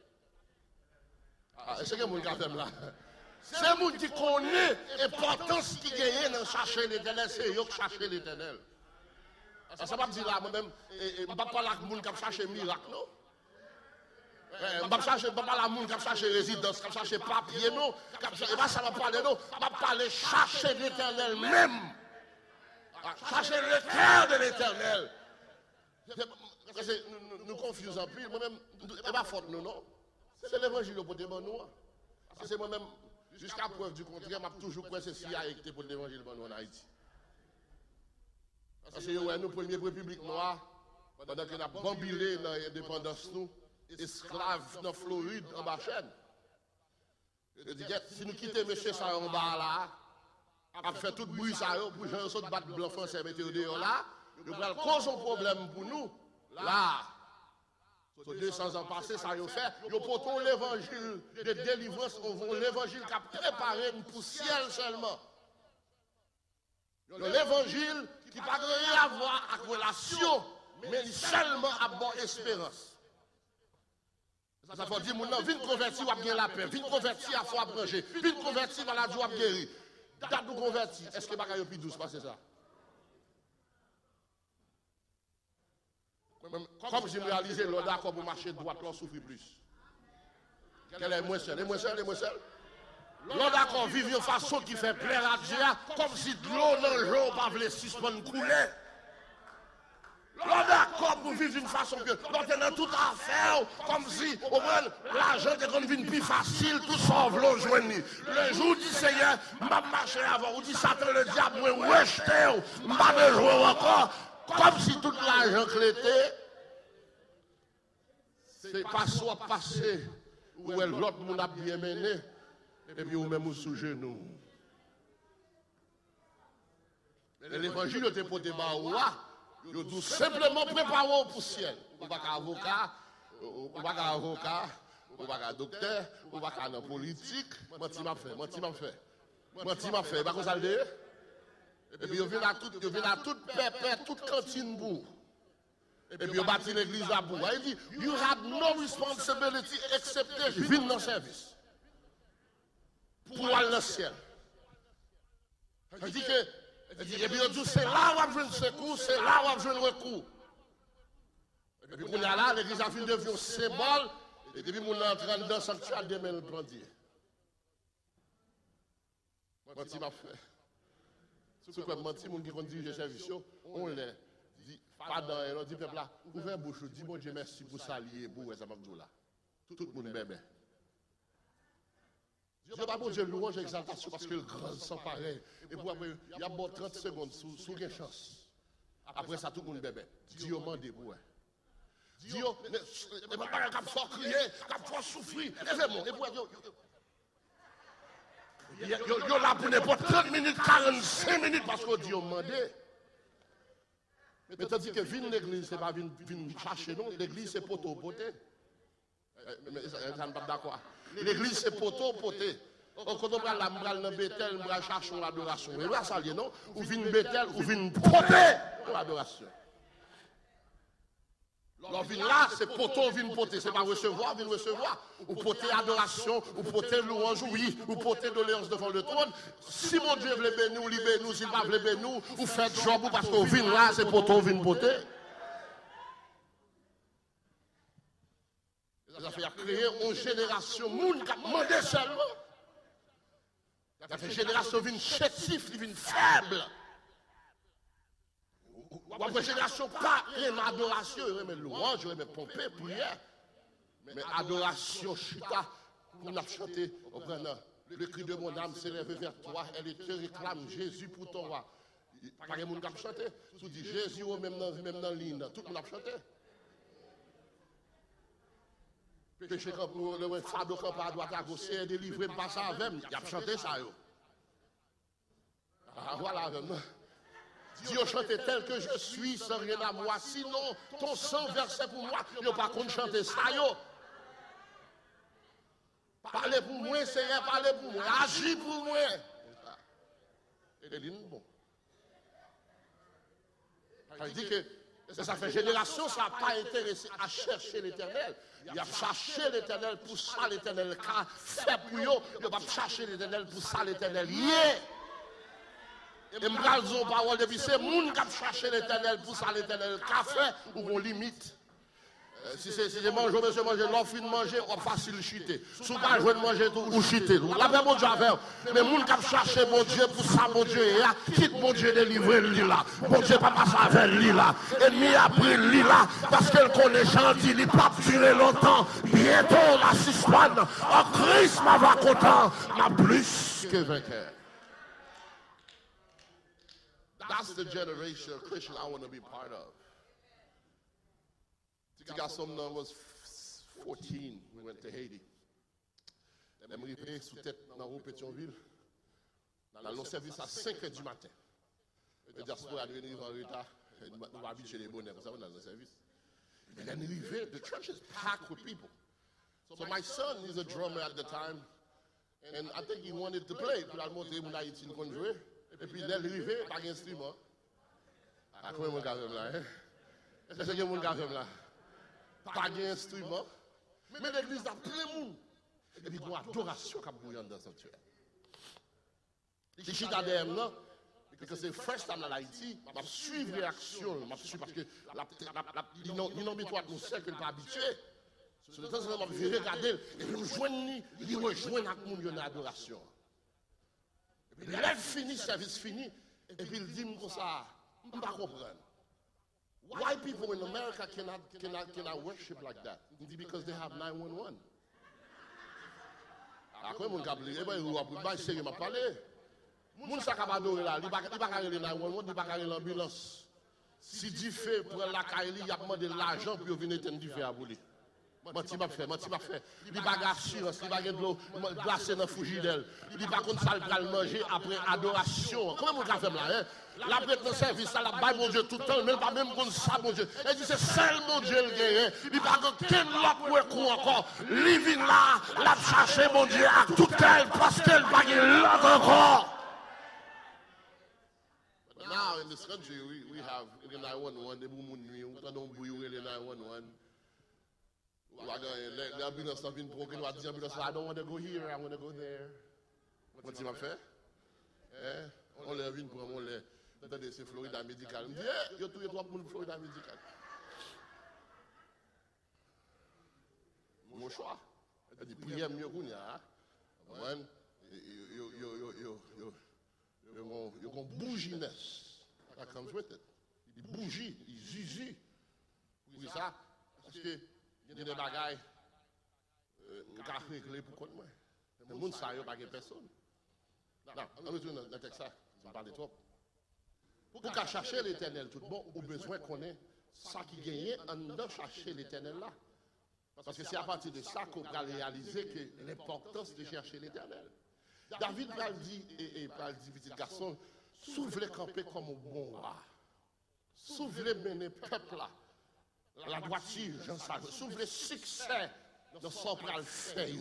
Est-ce que le monde qui a fait là? C'est le monde qui connaît l'importance qui gagne dans chercher l'éternel, c'est eux qui cherchent l'éternel. Ça ne veut pas dire là, moi-même, je ne vais pas parler avec les gens qui cherchent miracle, non? Je ne vais pas parler avec les gens qui cherchent résidence, qui cherchent papier, non? Et pas ça va parler, non? Je vais parler chercher l'éternel même. Chercher le cœur de l'éternel. Nous confusons plus, moi-même, ce n'est pas faute, nous, non? C'est l'évangile au côté de nous. C'est moi-même, jusqu'à preuve du contraire, je toujours cru que c'est si arrêté pour l'évangile en Haïti. Parce que nous, première république noire, pendant qu'on a bambilé dans l'indépendance, nous, esclaves dans Floride, en bas chaîne. Je dis, si nous quittons M. ça en bas là, à faire tout bruit ça, pour que les autres battre blanc français mettre dehors là, nous allons causer un problème pour nous. Là, sur 200 ans passés, ça y a fait. Ils portent l'évangile de délivrance, l'évangile qui a préparé pour ciel seulement. L'évangile qui n'a rien à voir avec relation, mais seulement à bonne espérance. Ça veut dire, mon vin converti, ou bien la paix, vin converti à foi branché, vin converti dans la joie guéri. Date nous converti. Est-ce que bagaille plus douce, c'est ça? Comme j'ai réalisé, l'on d'accord pour marcher droit, l'on souffre plus. Quel est moins seul? Les moins seuls, les moins seuls. L'on d'accord vivre d'une façon qui fait plaire à Dieu, comme si de l'eau dans le jour pas voulait suspendre couler. L'on d'accord pour vivre d'une façon que l'on est dans toute affaire, comme si au moins l'argent est comme une plus facile, tout sauve l'eau joigné. Le jour du Seigneur, m'a marché avant, ou dit Satan le diable, moi rejeté, m'a joué encore, comme si tout l'argent clété, c'est pas soit passé, où l'autre moun a bien mené, et puis ou même sous genou. L'évangile était pour des baoua. Vous tout simplement préparez pour le ciel. Vous n'avez pas avocat, vous n'avez pas avocat, vous n'avez pas docteur, vous n'avez pas politique. Menti m'a fait, menti m'a fait. Menti m'a fait, pas comme ça le dire. Et puis vous venez à toute pépère, toute cantine bout. Et puis vous bâtissez l'église à bout. Il dit, you have no responsibility except de vivre dans le service. Pour aller dans le ciel. Il dit que et puis on dit, c'est là où on a besoin de secours, c'est là où on a besoin de recours. Et puis on est là, l'église a fini de devenir un symbole, et puis on est en train de dans le sanctuaire de le brandier. Menti m'a fait. Ce que menti, mon qui dirige le service, on l'a dit, pardon, on dit, peuple là, ouvrez bouche, dis bon Dieu merci pour s'allier, pour ça m'a dit là. Tout le monde bébé. Dieu pas bon Dieu louange et exaltation parce que le grand sang pareil. Et pour après, il y a bon 30 secondes sous une chance. Après ça, tout le monde bébé. Dieu m'a dit pour Dieu, ne pas pas fort crier, pas fort souffrir. Levez-moi. Et pour Dieu, là pour n'importe 30 minutes, 45 minutes parce que Dieu m'a dit. Mais tandis que vine l'église, c'est pas vine chercher non. L'église, c'est poteau poté. Mais ça ne pas d'accord. L'église, c'est poteau poté. Quand on va la mbral dans Bethel, on va chercher l'adoration. Et là, ça y est, non? Ou vine Bethel, ou vine poté pour l'adoration. Alors, vine là, c'est poteau, vine poté. C'est pas recevoir, vine recevoir. Ou poté adoration, ou poté louange, oui, ou poté doléance devant le trône. Si mon Dieu veut bénir, ou libérer nous, s'il va veut bénir nous, ou faites job, parce que vine là, c'est poteau, vine poté. Ça fait créer une génération monde qui a demandé seulement. Ça fait une génération vine chétif, vine faible. Ou une génération pas une adoration, mais louange, mais pomper, prière. Mais adoration, chita, qu'on a chanté au prenant. Le cri de mon âme s'élève vers toi, elle te réclame Jésus pour ton roi. Pas de monde qui a chanté. Tu dis Jésus, même dans l'île, tout le monde a chanté. Péché comme le fardeau comme à droite à gauche, c'est délivré, pas ça avec il a chanté ça. Ah, voilà, Dieu chantait tel que je suis, sans rien à moi. Sinon, ton sang versé pour moi, il n'y a pas qu'on chanter ça. Parlez pour moi, Seigneur, parlez pour moi. Agis pour moi. Et il dit bon. Il dit que ça fait génération, ça n'a pas intéressé à chercher l'éternel. Il a cherché l'éternel pour ça, l'éternel qu'a fait pour eux. Il va chercher l'éternel pour ça, l'éternel. Et m'bral zon parole depuis c'est moun qui a cherché l'éternel pour ça, l'éternel qu'a fait ou qu'on limite. Si c'est manger, monsieur manger, l'offre de manger, on facile chuter. Si vous pas jouer de manger tout ou chuter. La paix mon Dieu a fait. Mais moun qui a cherché mon Dieu pour ça, mon Dieu est là. Quitte mon Dieu délivrer lui là. Mon Dieu pas passer avec lui là. Ennemi a pris lui là parce qu'elle connaît gentil, il pas durer longtemps. Bientôt la suspendre. En Christ m'a va content, m'a plus que vainqueur. That's the generation of Christian I want to be part of. Garçon was 14, we went to Haiti. Je suis arrivé sous tête dans la Pétionville. Dans le service à 5 h du matin. Le diaspora est venu en retard. Nous avons habitué les bonnets, comme ça, dans le service. And then the church is packed with people. So my son is a drummer at the time, and I think he wanted to play. Puis il monté mon Haïti qu'on jouer. Et puis il est arrivé, pas d'instrument. Ah, comment mon gars là, hein? C'est que mon gars là. Pas d'instrument. Mais l'église a plein de monde. Et puis il y a une adoration qui a bouillant dans le sanctuaire. Si je suis derrière moi, parce que c'est first time en Haïti, je suis réaction, je suis parce que il n'a pas atmosphère que je ne pas habitué. Sur le temps, je vais regarder, et puis je rejoins avec mon Dieu dans l'adoration. Et puis l'œuvre finie, service fini, et puis il dit comme ça, je ne peux pas comprendre. Why people in America cannot worship like that? He dit because they have 911. Après, mon gars, il va sérieux m'a parlé. Moun sa kap adore là, il pas carrer là, il pas carrer l'ambulance. Si Dieu fait pour la Kaili, il a demandé l'argent pour venir éteindre du feu à bouler. Menti m'a fait. Il pas d'assurance, il pas de l'eau glacée dans Fougidel. Il pas contre ça le manger après adoration. Comment mon gars fait là, hein? La bête dans service, ça la baille mon Dieu tout le temps, même pas même contre ça mon Dieu. Elle dit c'est seul mon Dieu le gagne. Il pas contre quel l'autre coup encore. Living là, l'a chercher mon Dieu à tout elle parce qu'elle pas l'autre encore. Now in this country, we have the 911, the Bumunri, we don't buy the 911. The ambulance have been broken, the ambulance, I don't want to go here, I want to go there. What tu m'as fait? On l'a vu pour moi, dans des Florida médical. On dit, il y a tous les trois pour Florida médical. Mon choix. Il dit, prière mieux qu'on y a. You got bouginess that comes with it. Il bougie, il zizi. Oui, ça, parce que il y a des bagailles qui sont réglées pour moi. Le monde ne sait pas qu'il n'y a personne. Non, on retourne dans le texte, on parle de trop. Pour qu'à chercher l'éternel tout bon, on a besoin qu'on ait ça qui gagne, on doit chercher l'éternel là. Parce que c'est à partir de ça qu'on va réaliser que l'importance de chercher l'éternel. David va dire, et va dire, petit garçon, soufflez camper comme un bon roi. Soufflez mener peuple là. La droiture, j'en sais. Soufflez succès dans son pral fait.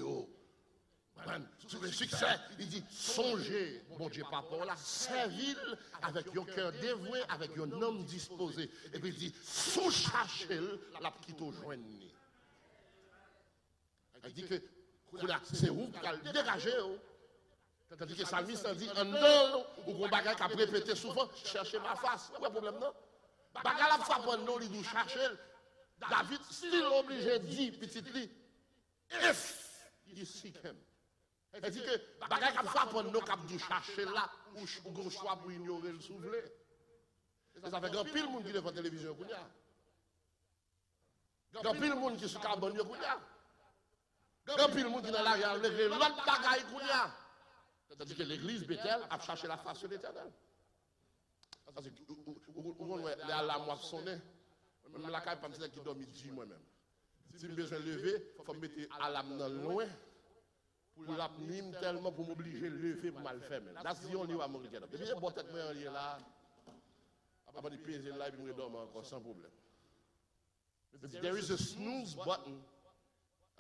Soufflez succès, il dit, songez, bon Dieu, papa, là, servile avec un cœur dévoué, avec un homme disposé. Et puis il dit, sous-cherchez la petite au joint. Il dit que c'est où qui a dégagé. Tandis que le psalmiste dit, un non, ou un bagage qui a répété souvent, cherchez ma face. Quoi le problème non? Bagage la fois pour non, il doit chercher. David, s'il obligé de dire, petit lit, if you seek him. Il dit que bagage la fois pour non, qui doit chercher là, ou un choix pour ignorer le soufflet. Ça fait grand pile monde qui est devant la télévision. Grand pile monde qui est sur carbone. Grand pile monde qui est dans l'arrière, l'autre bagage. C'est-à-dire que l'église Bethel a cherché la face de l'éternel. Parce que, la moissonnée, même la caille, pas qui dormi dit moi-même. Si j'ai besoin de lever, il faut me mettre à l'âme loin pour la mime tellement pour m'obliger à lever pour mal faire. That's the only way I'm going to get up. Depuis que j'ai bon tête là, après de peser là, et puis je dors encore sans problème. There is a snooze button,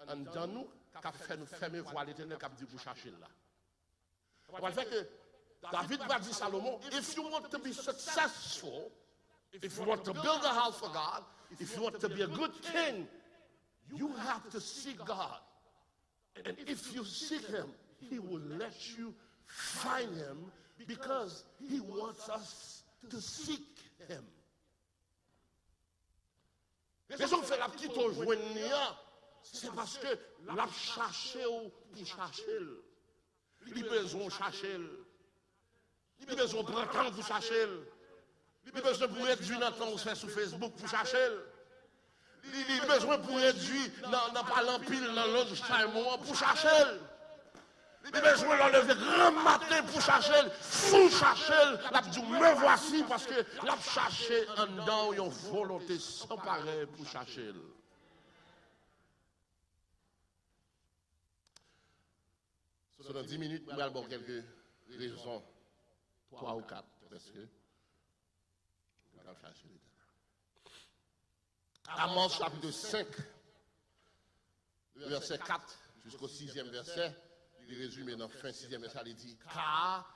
and dans nous, qui a fait nous fermer voir l'éternel qui a dit pour chercher là. On va faire que David va dire Salomon, if you want to be successful, if you want to build a house for God, if you want to be a good king, you have to seek God. And if you seek him, he will let you find him because he wants us to seek him. Raison fait la petite au joindre, c'est parce que l'a cherché ou pour chercher. Il a besoin de chercher. Il a besoin de prendre temps pour chercher. Il a besoin pour réduire notre temps sur Facebook pour chercher. Il a besoin pour réduire dans parlant pile dans l'autre chameau pour chercher. Il a besoin d'enlever grand matin pour chercher. Sous chercher, il a dit me voici parce que il a cherché en dedans une volonté sans pareil pour chercher. Dans 10 minutes, nous allons avoir quelques raisons, 3 ou 4, parce que nous allons chercher l'éternel. Amos chapitre 5, verset 4 jusqu'au 6e verset, il résume dans le fin 6e verset, il dit, car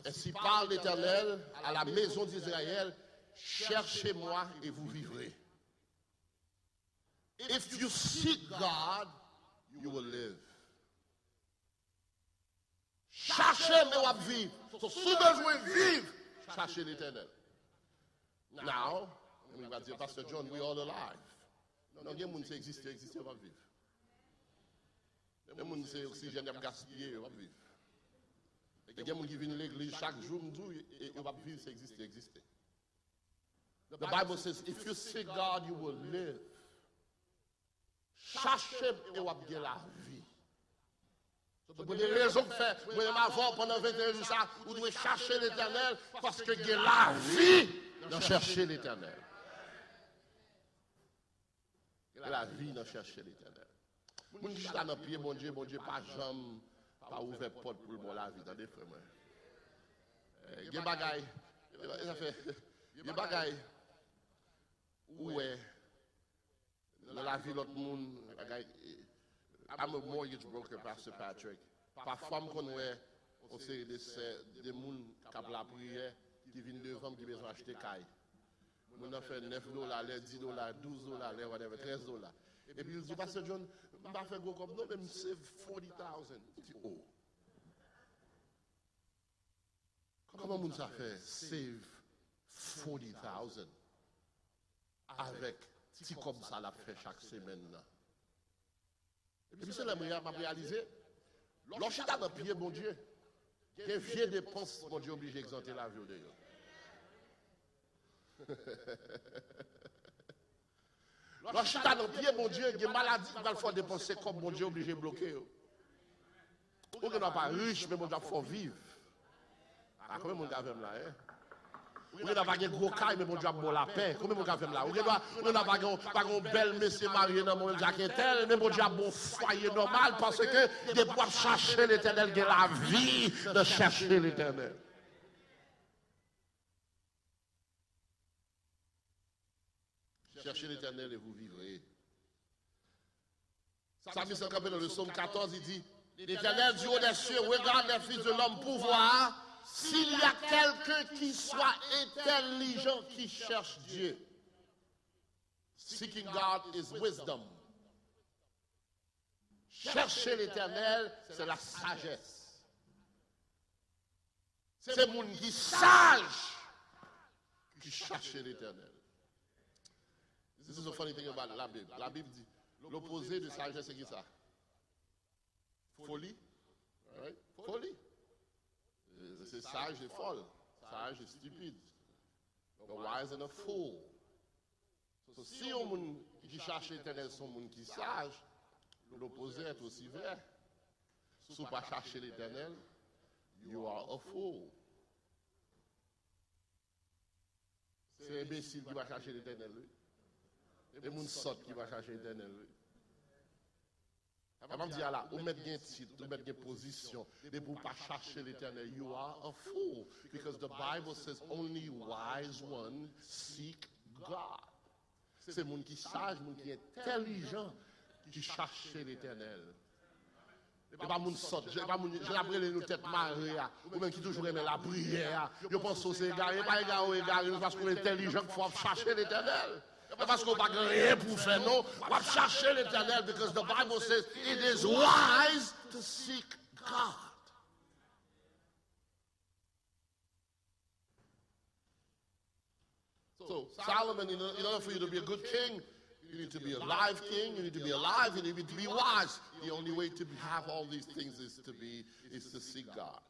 ainsi parle l'Éternel à la maison d'Israël, cherchez-moi et vous vivrez. If you seek God, you will live. Cherchez, mais on va vivre. So, si besoin de vivre, cherchez l'Éternel. Now, on va dire, Pastor John, we all alive. Non, il y a des gens qui existent, on va vivre. Il y a des gens qui sont oxygène, ils gaspillé, on va vivre. Il y a des gens qui viennent à l'église chaque jour, et on va vivre, c'est exister. The Bible says, if you seek God, you will live. Cherchez et on va bien la vie. Pour des raisons que fait, vous allez m'avoir pendant 21 jours, ça, vous devez chercher l'Éternel parce que il y a la vie dans chercher l'Éternel. La vie dans chercher l'Éternel. Vous ne pas dans pied, mon Dieu, pas jamais, pas ouvert porte pour le la vie dans des frères. Il y a des bagailles, il y a des bagailles où est dans la vie de l'autre monde, I'm a mortgage broker, Pastor Patrick. Parfois, je connais des gens qui ont la prière, qui viennent devant, qui ont besoin d'acheter caille. On a fait $9, $10, $12, whatever, $13. Et puis, il dit, Pastor John, je ne vais pas faire gros comme non, mais je save 40,000. Je dis, oh. Comment on ça fait save 40,000 avec petit comme ça l'a fait chaque semaine là? Et puis c'est là que je réalisé, lorsque tu as dans le pied, mon Dieu, il y a une vieille dépense, mon Dieu, obligé d'exempter la vie de Dieu. Lorsque tu as dans le pied, mon Dieu, il y a une maladie qui va le faire dépenser comme mon Dieu obligé de bloquer. On n'est pas riche, mais mon Dieu, il faut vivre. Ah, comment mon gars aime là, hein? On n'a pas de gros caille, mais mon Dieu, bon la paix. Comment mon gars aime là? On n'a pas de belle monsieur marié dans mon jaquetel, mais mon Dieu, bon foyer normal, parce que des bois chercher l'Éternel, de la vie de chercher l'Éternel. Cherchez l'Éternel et vous vivrez. Psalmiste dans le psaume 14, il dit, l'Éternel du haut des cieux regarde les fils de l'homme pour voir s'il y a quelqu'un qui soit intelligent, qui cherche Dieu. Seeking God is wisdom. Chercher l'Éternel, c'est la sagesse. C'est le monde qui est sage qui cherche l'Éternel. This is a funny thing about la Bible. La Bible dit, l'opposé de sagesse, c'est qui ça? Folie. Right? Folie. C'est sage et folle. Sage et stupide. The wise and a fool. So, si on monde qui cherche l'Éternel sont monde qui sage, l'opposé est aussi vrai. Si vous ne pas chercher l'Éternel, you are a fool. C'est imbécile qui va chercher l'Éternel. Les gens sortent qui va chercher l'Éternel. Avant de dire là, vous mettez un titre, vous mettez une position, mais pour ne pas chercher l'Éternel, you are a fool. Because the Bible says only wise one seek God. C'est le monde qui sage, le monde qui est intelligent, qui cherche l'Éternel. Et pas mon sort, je l'appelle nos têtes marées, ou même qui toujours aime la prière. Je pense que c'est égaré, pas égaré, parce qu'on est intelligent, qu'il faut chercher l'Éternel. Parce qu'on n'a pas rien pour faire, non. On va chercher l'Éternel, because the Bible says it is wise to seek God. So, Solomon, in order for you to be a good king, you need to be a live king, you need to be alive, you need to be wise. The only way to have all these things is to seek God.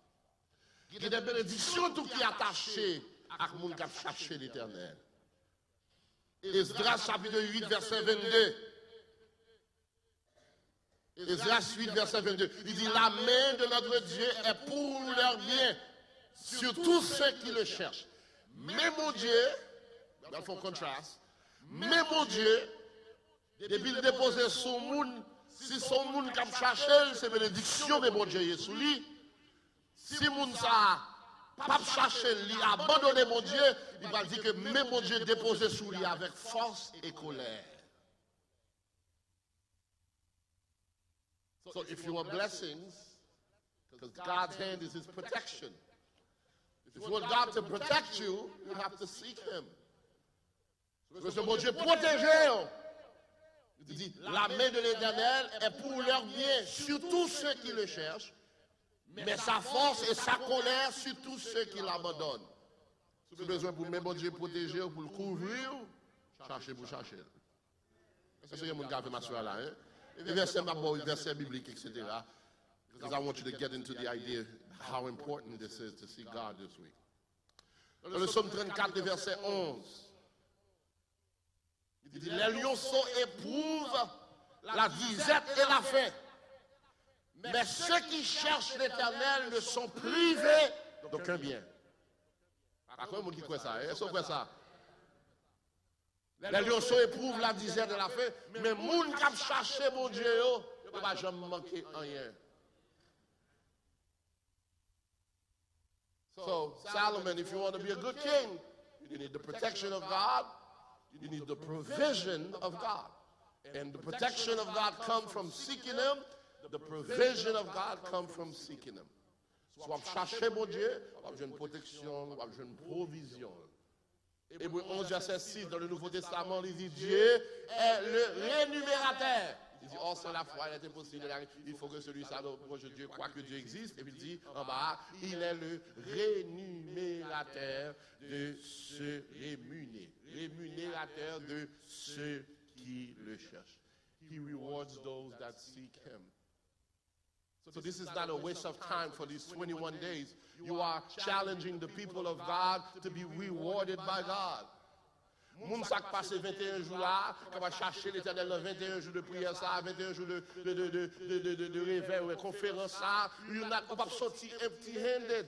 Il y a des bénédictions tout qui est attaché à ce monde qui a cherché l'Éternel. Esdras chapitre 8, verset 22. Esdras 8, verset 22. Il dit, la main de notre Dieu est pour leur bien, sur tous ceux qui le cherchent. Mais mon Dieu, dans le contraste, mais mon Dieu, depuis le déposer son monde, si son monde qui a cherché, c'est bénédiction, mais mon Dieu est sous lui. Si mon ça pas chercher lui, abandonner mon Dieu, il va dire que même mon Dieu déposé sous lui avec force et colère. So if you want blessings, because God's hand is his protection. If you want God to protect you, you have to seek him. Parce que mon Dieu protégez. Il dit, la main de l'Éternel est pour leur bien, sur tous ceux qui le cherchent, mais sa force et sa colère sur tous ceux qui l'abandonnent. Si vous avez besoin pour même mon Dieu protéger, pour le couvrir, cherchez pour chercher. Est-ce que mon gars fait m'assurer là, hein? Les versets bibliques, etc. Because I want you to get into the idea how important this is to see God this week. Dans le psaume 34, verset 11, il dit, les lionceaux éprouvent la disette et la faim, mais ceux qui cherchent l'Éternel ne sont privés d'aucun bien. À quoi qui croit ça? Est-ce qu'on croit ça? Les lionceaux éprouvent la disette et la faim, mais moun qui cherche mon Dieu, il ne va jamais manquer rien. So, Solomon, if you want to be a good king, you need the protection of God, you need the provision of God. And the protection of God comes from seeking him, the provision of God comes from seeking him. So, on chercher mon Dieu, on a une protection, on a une provision. Hébreux 11, verset 6, dans le Nouveau Testament, il dit Dieu est le rémunérateur. Il dit, oh, sans la foi, il est impossible. Il faut que celui-ci approche de Dieu, croit que Dieu existe. Et puis il dit, en bas, il est le rémunérateur de ceux rémunérateur de ceux qui le cherchent. He rewards those that seek him. So this is not a waste of time for these 21 days. You are challenging the people of God to be rewarded by God. Moun sa qui passe 21 jours là, qui va chercher l'Éternel dans 21 jours de prière, ça, 21 jours de réveil, de conférence, ça, on ne peut pas sortir empty-handed.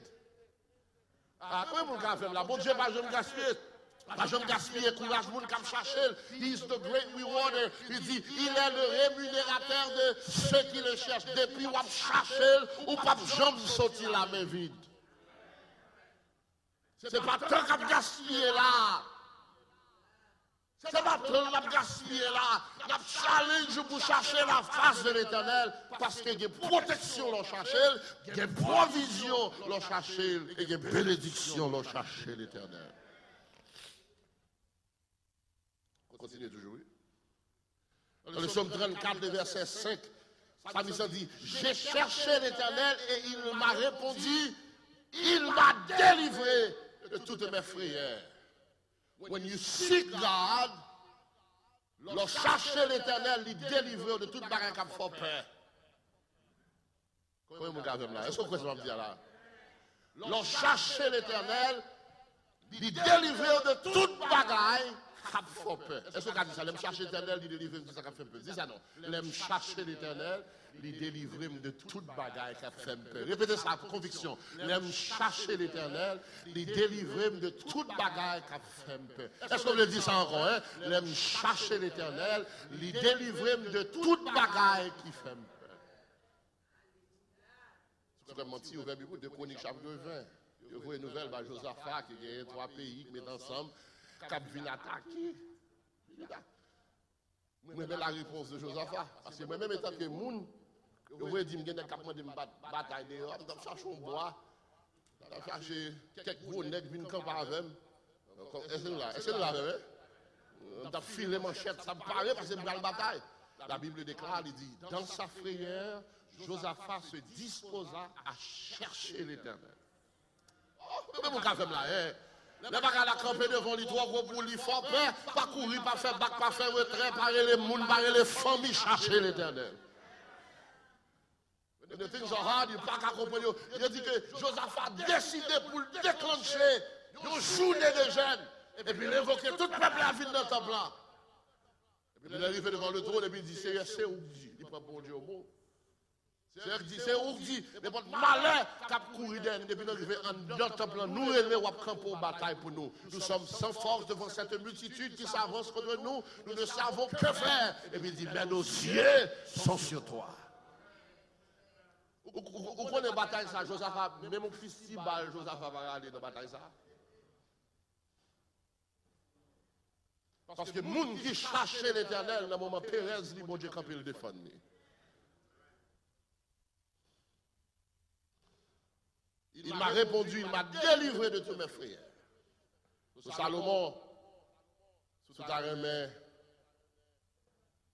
Ah, comment on peut faire là? Bon Dieu, pas je me gaspille. Pas je me gaspille, courage, moun qui chercher. He is the great rewarder. Il dit, il est le rémunérateur de ceux qui le cherchent. Depuis on chercher, ou pas jamais sortir la main vide. C'est pas tant qu'on gaspille là. C'est pas trop la gaspiller là. On a challenge pour chercher la face de l'Éternel parce qu'il y a protection l'on cherche, il y a provision l'on cherche et il y a bénédiction l'on cherche l'Éternel. On continue toujours. Dans le psaume 34, verset 5, Samson dit, j'ai cherché l'Éternel et il m'a répondu, il m'a délivré de toutes mes frayeurs. When you seek God, l'on cherche l'Éternel, il délivre de toute bagarre qui fait peur. Comment vous avez là? Est-ce que vous avez dit là? L'on cherche l'Éternel, il délivre de toute bagarre qui fait peur. Est-ce que vous avez dit ça? L'aime chercher l'Éternel, il délivre de tout ça qui fait peur. Dis ça non. L'aime chercher l'Éternel, il délivre de toute bagarre qui fait peur. Répétez ça pour conviction. L'aime chercher l'Éternel, il délivre de toute bagarre qui fait peur. Est-ce que vous le dites ça encore? Hein? L'aime chercher l'Éternel, il délivre de toute bagarre qui fait peur. C'est comme menti, vous avez beaucoup de chroniques chapitre 20. Vous voyez une nouvelle, Josaphat, qui a 3 pays qui mettent ensemble, qui viennent attaquer. Moi, la réponse de Josaphat. Parce que moi-même, étant que moun, je voulais dire que je vais me bataille dehors, je vais chercher un bois, je vais chercher quelques gros nègres qui viennent camper avec moi. Est-ce que vous l'avez? Je vais filer les manchettes, ça me paraît parce que c'est une bataille. La Bible déclare, il dit, dans sa frayeur, Josaphat se disposa à chercher l'Éternel. Oh, mais mon café là, hein? Ne pas qu'à la camper devant les trois gros pour lui faire peur, pas courir, pas faire bac, pas faire retrait, pas les mouns, pas les familles, chercher l'Éternel. The things are hard, il pas qu'à comprendre. Il dit que Josaphat a décidé pour déclencher une journée de jeûne et puis il invoquer tout le peuple à ville dans le temple là. Et puis il est arrivé devant le trône et puis il dit c'est Ourdi. Il prend bon Dieu au mot. C'est Ourdi. Mais votre malheur qui a couru depuis l'arrivée dans le temple, nous élevons à camp pour bataille pour nous. Nous sommes sans force devant cette multitude qui s'avance contre nous. Nous ne savons que faire. Et puis il dit mais nos yeux sont sur toi. Vous connaissez la bataille ça, Josaphat, même mon festival, Josaphat va aller dans la bataille ça. Parce que les gens qui cherchaient l'Éternel, dans le moment Pérez, bon Dieu, quand il défend. Il m'a répondu, il m'a délivré de tous mes frères. Salomon, sous ta remède,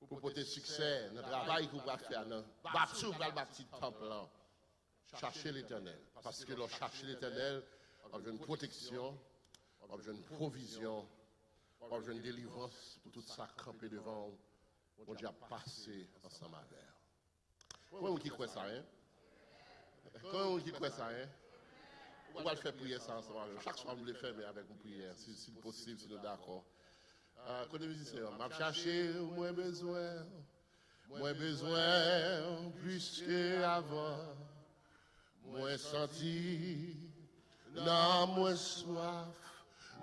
pour porter succès dans le travail que vous allez faire, bâtir le petit temple, chercher l'éternel. Parce que l'on cherche l'éternel, on a une protection, on a une provision, on a une délivrance pour tout ça camper devant. On a passé ensemble avec. Comment qui croit ça, hein? Comment qui croit ça, hein? On va le faire prier ça ensemble avec. Chaque soir, on le fait, mais avec une prière, si possible, si nous sommes d'accord. Quand les musiciens, m'a cherché, moins besoin plus qu'avant, moins senti, non, moins soif,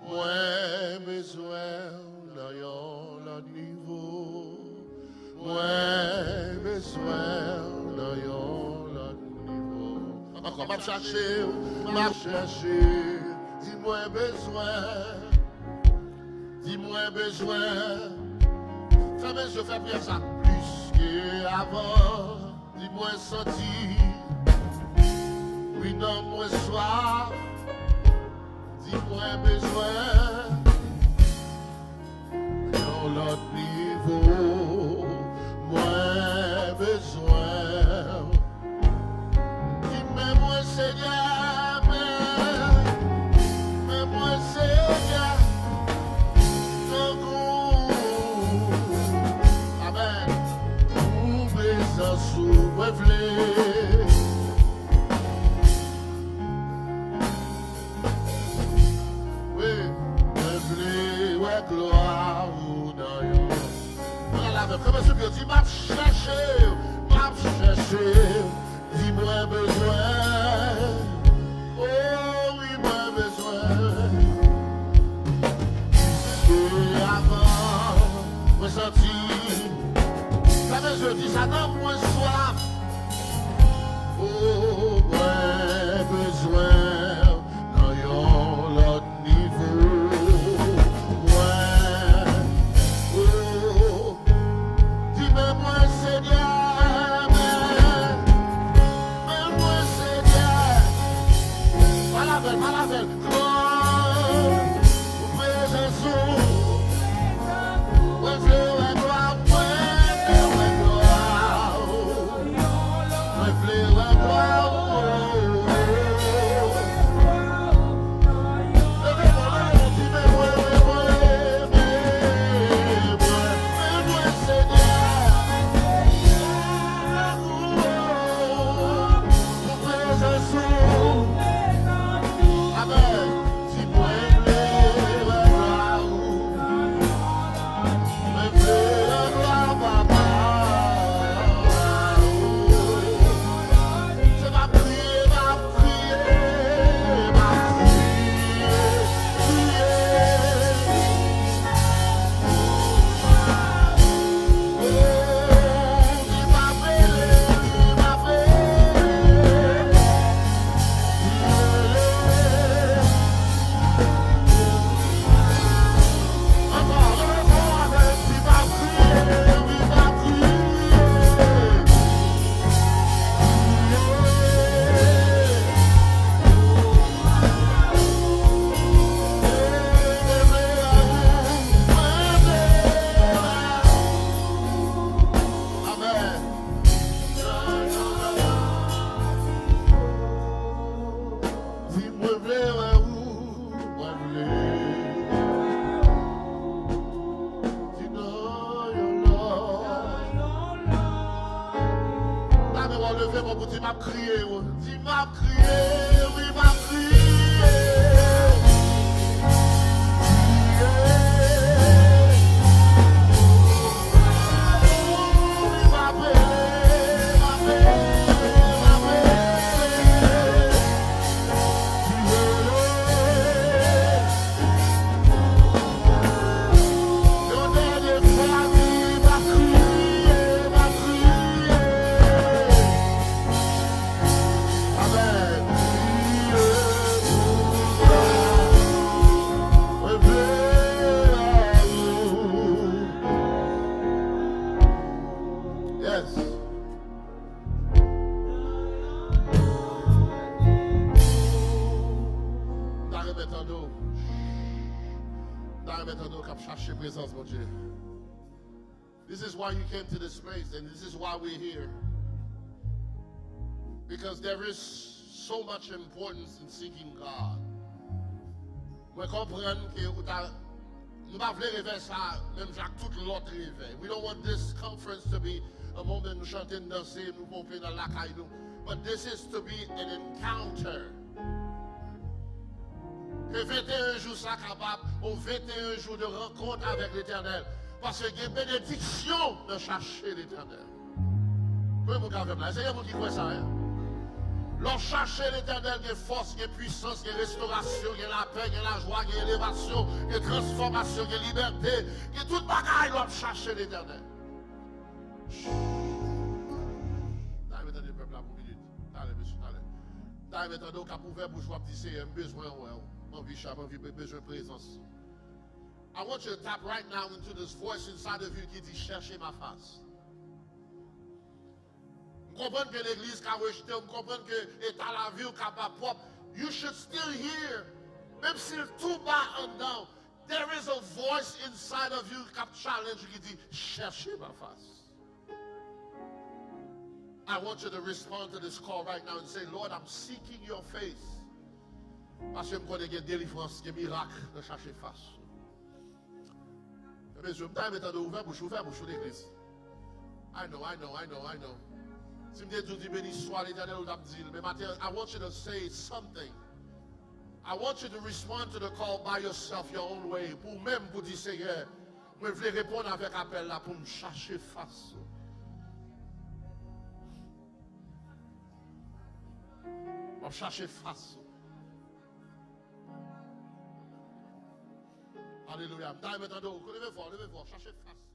moins besoin dans l'autre niveau, moins besoin dans l'autre niveau. Encore, m'a cherché, dis-moi besoin. Dis-moi besoin, jamais je fais bien ça plus qu'avant. Dis-moi senti, oui non moi soif. Dis-moi besoin, dans l'autre niveau, moins besoin. Dis-moi moi Seigneur, mais moi Seigneur. Comment ce que tu m'as cherché, dis-moi besoin, oh oui, moi besoin, et avant, moi senti, quand je dis ça dans moi soif, oh, moi besoin, dans l'autre niveau, moi Seigneur, moi Seigneur, Malavel, Amen. mettons-nous. Dans mettons-nous comme chercher présence, mon Dieu. This is why you came to this place, and this is why we're here. Because there is so much importance in seeking God. Je comprends que nous ne pouvons pas rêver ça, même Jacques, tout l'autre rêve. We don't want this conference to be a moment nous chanter, danser, nous pomper dans la caille. But this is to be an encounter. Que 21 jours ça capable, ou 21 jours de rencontre avec l'Éternel. Parce qu'il y a une bénédiction de chercher l'Éternel. Vous pouvez vous là. C'est vous qui croyez ça, hein? L'on chercher l'Éternel, il y a force, il y a puissance, il y a restauration, il y a la paix, il y a la joie, il y a élévation, il y a transformation, il y a liberté, il y a toute bagaille, l'on chercher l'Éternel. T'as maintenant le peuple là pour une minute. Allez, monsieur, allez. T'as maintenant au cap ouvert pour jouer petit c'est un besoin, ouais. Envie chat, envie besoin de présence. I want you to tap right now into this voice inside of you qui dit cherchez ma face. Vous comprenez que l'église a rejeté, vous comprenez que l'état la vie est capable propre. You should still hear, même si tout bas en dedans, there is a voice inside of you qui challenge qui dit cherchez ma face. I want you to respond to this call right now and say, Lord, I'm seeking your face. Parce que je connais qu'il y a délivrance, qu'il y a miracle de chercher face. Mais je me dis, ouvert bouche l'église. I know. Si je me dis, béni soit l'Éternel, mais maintenant, I want you to say something. I want you to respond to the call by yourself, your own way. Pour même pour dire, Seigneur, je veux répondre avec appel là pour me chercher face. Pour me chercher face. Alléluia. Levez fort, cherchez face.